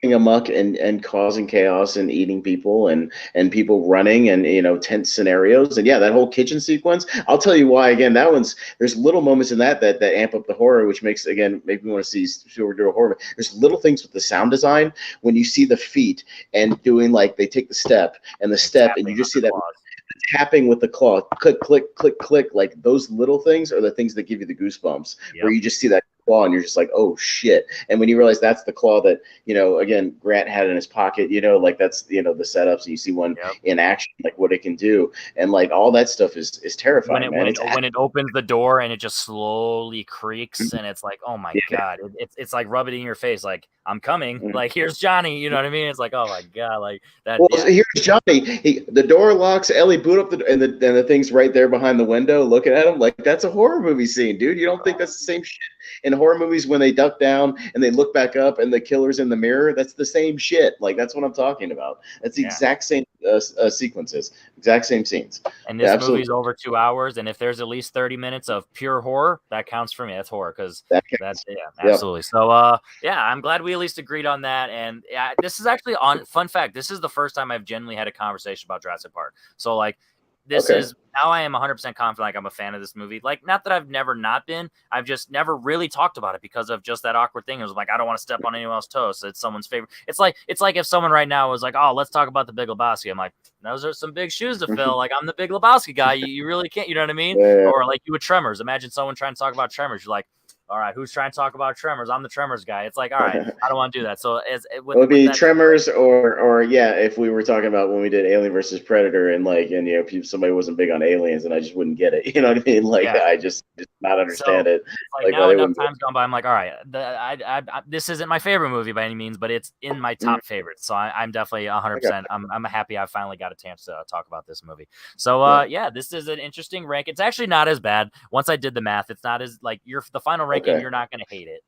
amok and causing chaos and eating people and people running and tense scenarios, and yeah, that whole kitchen sequence, I'll tell you why. Again, there's little moments in that amp up the horror, which makes again make me want to see we're doing horror. There's little things with the sound design when you see the feet and doing like they take the step and the And step and tapping you on just the see that claws. tapping with the claw, click, click, click, click. Like those little things are the things that give you the goosebumps, where Yep. you just see that claw and you're just like, oh shit. And when you realize that's the claw that, again, Grant had in his pocket, like that's, the setups, and you see one Yep. in action, like what it can do. And like all that stuff is when terrifying, it man. when it It's when it opens the door and it just slowly creaks and it's like, oh my yeah. god, it's like rub it in your face, like I'm coming, like here's Johnny, you know what I mean? It's like, oh my god, like that. Well, Yeah, here's Johnny. The door locks. Ellie boot up and the thing's right there behind the window, looking at him. Like that's a horror movie scene, dude. You don't think that's the same shit in horror movies when they duck down and they look back up and the killer's in the mirror? That's the same shit. Like that's what I'm talking about. That's the yeah. exact same sequences, exact same scenes. And Yeah, this movie's absolutely. over 2 hours, and if there's at least 30 minutes of pure horror, that counts for me. That's horror because That that, counts. yeah, Yep. absolutely. So yeah, I'm glad we at least agreed on that. And yeah, this is actually on fun fact. This is the first time I've genuinely had a conversation about Jurassic Park. So like this Okay. is now I am 100% confident like I'm a fan of this movie. Like not that I've never not been, I've just never really talked about it because of just that awkward thing. It was like I don't want to step on anyone else's toes. So it's someone's favorite. It's like if someone right now was like, "Oh, let's talk about the Big Lebowski." I'm like, those are some big shoes to fill. Like I'm the Big Lebowski guy. You really can't. You know what I mean? Yeah. Or like you with Tremors. Imagine someone trying to talk about Tremors. You're like, all right, who's trying to talk about Tremors? I'm the Tremors guy. It's like, all right, I don't want to do that. So It would with be that situation, Tremors or yeah, if we were talking about when we did Alien versus Predator and like somebody wasn't big on aliens and I just wouldn't get it. You know what I mean? Like yeah. I just not So understand it. it's like Like why now they enough wouldn't. time's gone by. I'm like, all right, this isn't my favorite movie by any means, but it's in my Mhm. top favorites. So I'm definitely I got 100%. I'm happy I finally got a chance to talk about this movie. So you. Yeah. yeah, this is an interesting rank. It's actually not as bad. Once I did the math, it's not as like the final ranking. Okay. You're not gonna hate it.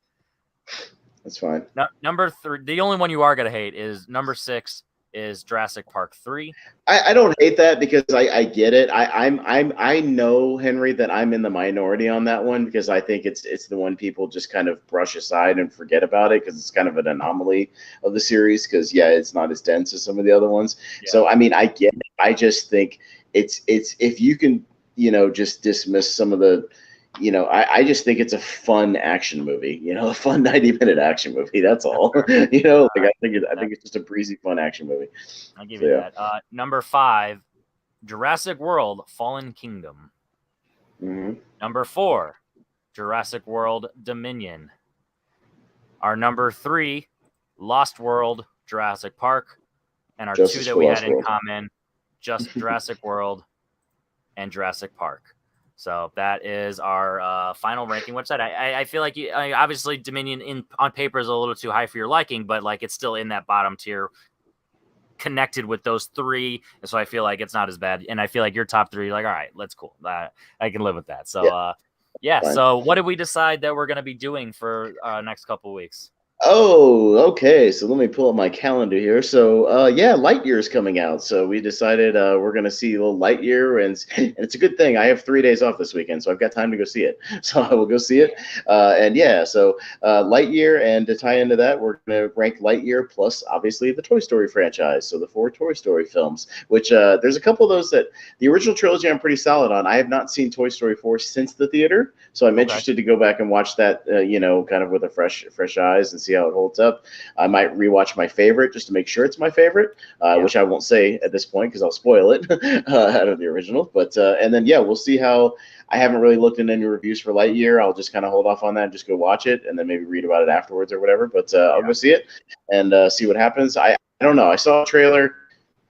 That's fine. No, number 3, the only one you are gonna hate is number 6 is Jurassic Park 3. I don't hate that because I get it. I know, Henry, that I'm in the minority on that one because I think it's the one people just kind of brush aside and forget about it because it's kind of an anomaly of the series because yeah, it's not as dense as some of the other ones. Yeah. So I mean I get it. I just think it's if you can, just dismiss some of the I just think it's a fun action movie, a fun 90-minute action movie. That's That's all. fair. Like I think it's just a breezy, fun action movie. I'll give So you yeah. that. Number 5, Jurassic World: Fallen Kingdom. Hmm. Number 4, Jurassic World: Dominion. Our number 3, Lost World: Jurassic Park, and our 2 Justice that for we had Lost in World. common, just Jurassic World and Jurassic Park. So that is our final ranking. What's that? I feel like obviously Dominion on paper is a little too high for your liking, but like it's still in that bottom tier, connected with those 3. And so I feel like it's not as bad. And I feel like your top 3, like all right, let's cool. I can live with that. So Yeah, yeah. fine. So what did we decide that we're gonna be doing for next couple weeks? Oh, okay. So let me pull up my calendar here. So, yeah, Lightyear is coming out. So we decided we're going to see a little Lightyear, and it's a good thing. I have 3 days off this weekend, so I've got time to go see it. So I will go see it. And yeah, so Lightyear, and to tie into that, we're going to rank Lightyear plus obviously the Toy Story franchise. So the 4 Toy Story films, which there's a couple of those that the original trilogy I'm pretty solid on. I have not seen Toy Story 4 since the theater, so I'm Okay. interested to go back and watch that, kind of with a fresh eyes and see how it holds up. I might rewatch my favorite just to make sure it's my favorite, Yeah. which I won't say at this point because I'll spoil it out of the original. But and then yeah, we'll see how. I haven't really looked into any reviews for Lightyear. I'll just kind of hold off on that and just go watch it and then maybe read about it afterwards or whatever. But I'll Yeah. go see it and see what happens. I don't know. I saw a trailer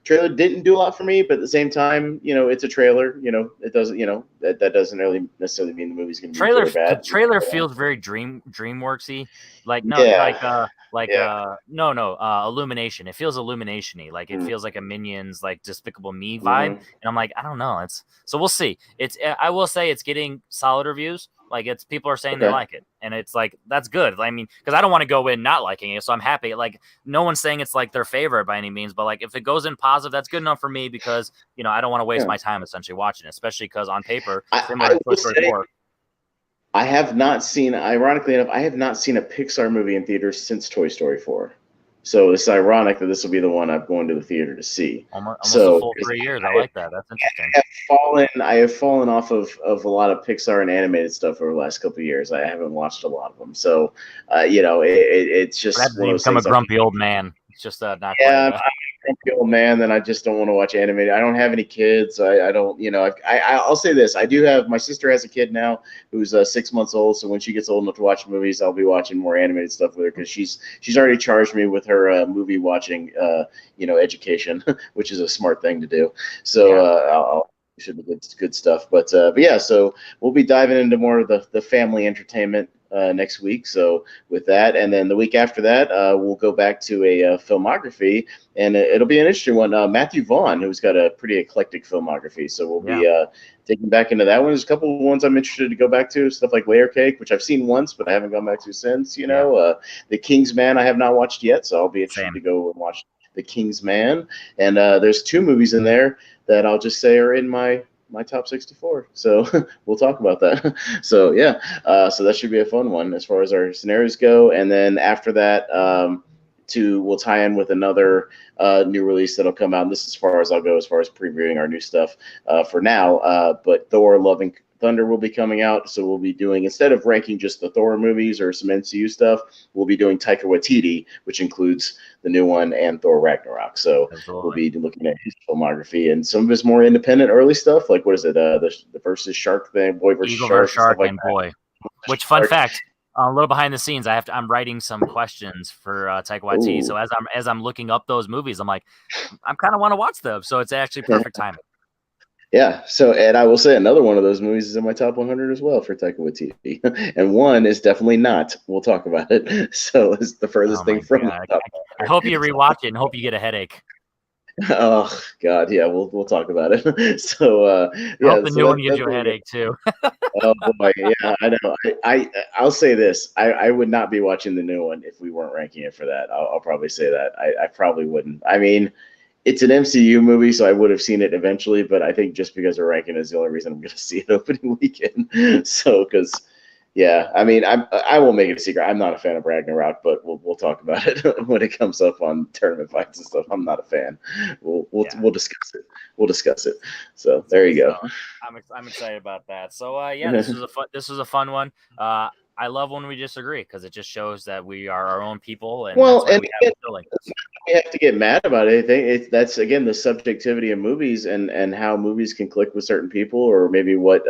didn't do a lot for me, but at the same time, it's a trailer. It doesn't, that doesn't really necessarily mean the movie's going to be good Trailer or the bad. trailer feels very DreamWorksy. Like no Yeah, yeah. no no Illumination. It feels Illumination-y. Like it Mm-hmm. feels like a Minions like Despicable Me vibe. Mm-hmm. And I'm like, I don't know. It's so we'll see. I will say it's getting solid reviews. Like it's people are saying they Okay. like it. And it's like that's good. I mean, because I don't want to go in not liking it. So I'm happy. Like no one's saying it's like their favorite by any means, but like if it goes in positive, that's good enough for me because I don't want to waste Yeah. my time essentially watching it, especially because on paper, I similar to Toy will Story say 4. I have not seen, ironically enough, I have not seen a Pixar movie in theaters since Toy Story 4. So it's ironic that this will be the one I'm going to the theater to see. Almost a So full 'cause 3 years. I like that. That's interesting. I have fallen off of a lot of Pixar and animated stuff over the last couple of years. I haven't watched a lot of them. So, it's But that just doesn't one of even those become a things. grumpy old man. It's just not quite Yeah, enough. I'm a old man, then I just don't want to watch animated. I don't have any kids. I don't, I'll say this. I do have, my sister has a kid now who's 6 months old. So when she gets old enough to watch movies, I'll be watching more animated stuff with her because she's already charged me with her movie watching, education, which is a smart thing to do. So Yeah. I'll should be good stuff. But yeah, so we'll be diving into more of the family entertainment next week. So with that, and then the week after that, we'll go back to a filmography, and it'll be an interesting one. Matthew Vaughn, who's got a pretty eclectic filmography, so we'll Yeah. be digging back into that one. There's a couple of ones I'm interested to go back to, stuff like Layer Cake, which I've seen once, but I haven't gone back to since. Yeah. The King's Man I have not watched yet, so I'll be interested Same. to go and watch The King's Man. And there's 2 movies in there that I'll just say are in my top 64. So we'll talk about that. So yeah, so that should be a fun one as far as our scenarios go. And then after that, we'll tie in with another new release that'll come out. And this is as far as I'll go as far as previewing our new stuff for now. But Thor: Love and Thunder will be coming out, so we'll be doing, instead of ranking just the Thor movies or some MCU stuff, we'll be doing Taika Waititi, which includes the new one and Thor Ragnarok. So we'll Absolutely. be looking at his filmography and some of his more independent early stuff, like what is it, the versus shark thing, boy versus Eagle versus shark and stuff Shark like and that. Boy. Which fun Shark. fact? A little behind the scenes. I'm writing some questions for Taika Waititi. Ooh. So as I'm looking up those movies, I'm like, I'm kind of want to watch them. So it's actually perfect timing. Yeah. So, and I will say another one of those movies is in my top 100 as well for Taika Waititi, and one is definitely not. We'll talk about it. So it's the Oh furthest thing my from the god! top I hope you 100. rewatch it and hope you get a headache. Oh God, yeah, we'll talk about it. So I hope yeah, the so new one that gives that you a there you headache too. go. Oh boy, yeah, I know. I'll say this: I would not be watching the new one if we weren't ranking it for that. I'll probably say that. I probably wouldn't. I mean, it's an MCU movie, so I would have seen it eventually. But I think just because we're ranking it is the only reason I'm going to see it opening weekend. So because yeah, I mean, I won't make it a secret. I'm not a fan of Ragnarok, but we'll talk about it when it comes up on tournament fights and stuff. I'm not a fan. Yeah. We'll discuss it. We'll discuss it. So there you So go. I'm excited about that. So yeah, this was a fun one. I love when we disagree because it just shows that we are our own people, and Well, that's why and we have a show like this. we have to get mad about anything. That's again the subjectivity of movies and how movies can click with certain people, or maybe what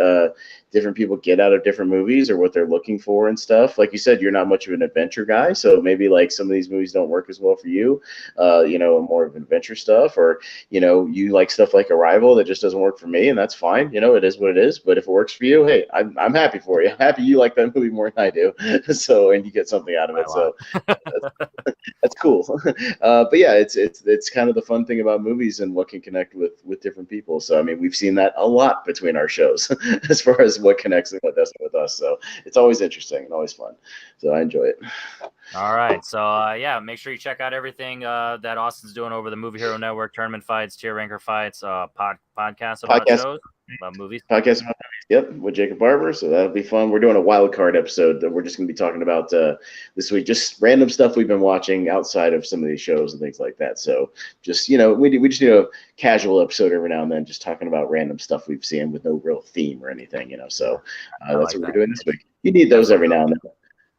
different people get out of different movies, or what they're looking for and stuff. Like you said, you're not much of an adventure guy, so maybe like some of these movies don't work as well for you. More of adventure stuff, or you like stuff like Arrival that just doesn't work for me, and that's fine. It is what it is. But if it works for you, hey, I'm happy for you. I'm happy you like that movie more than I do. So and you get something out of By it. a lot. So that's cool. But yeah, it's kind of the fun thing about movies and what can connect with different people. So I mean, we've seen that a lot between our shows as far as theirs, what connects and what doesn't with us. So it's always interesting and always fun. So I enjoy it. All right. So, yeah, make sure you check out everything that Austin's doing over the Movie Hero Network, tournament fights, tier ranker fights, podcasts about shows, about movies. Podcast about movies, yep, with Jacob Barber. So that'll be fun. We're doing a wild card episode that we're just going to be talking about this week, just random stuff we've been watching outside of some of these shows and things like that. So just, we just do a casual episode every now and then, just talking about random stuff we've seen with no real theme or anything, So that's what we're doing this week. You need those every now and then.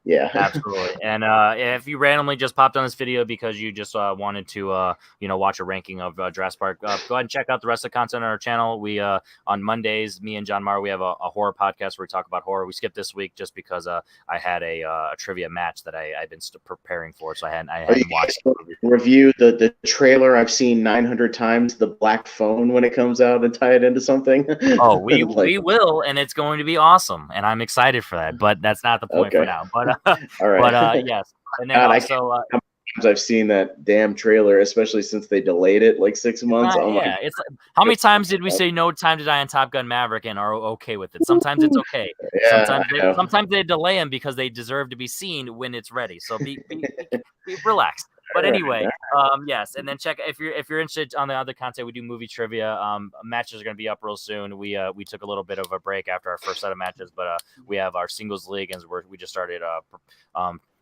Yeah, absolutely. And if you randomly just popped on this video because you just wanted to, watch a ranking of Jurassic Park, go ahead and check out the rest of the content on our channel. We on Mondays, me and John Marr, we have a horror podcast where we talk about horror. We skipped this week just because I had a trivia match that I've been preparing for, so I hadn't watched. Review the trailer I've seen 900 times, the black phone, when it comes out, and tie it into something. Oh, we will, and it's going to be awesome, and I'm excited for that. But that's not the point for now. But all right. But yes, and then God, also. I've seen that damn trailer, especially since they delayed it like 6 months. It's like, how many times did we say no time to die on Top Gun Maverick and are okay with it? Sometimes it's okay. Yeah, sometimes they delay them because they deserve to be seen when it's ready. So be relaxed. But anyway, yes, and then check if you're interested on the other content. We do movie trivia. Matches are going to be up real soon. We took a little bit of a break after our first set of matches, but we have our singles league, and we just started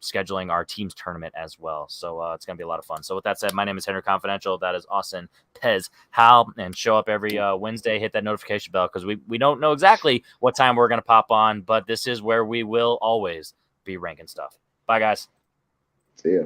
scheduling our teams tournament as well. So it's going to be a lot of fun. So with that said, my name is Henry Confidential. That is Austin Pez Hal, and show up every Wednesday. Hit that notification bell because we don't know exactly what time we're going to pop on, but this is where we will always be ranking stuff. Bye, guys. See ya.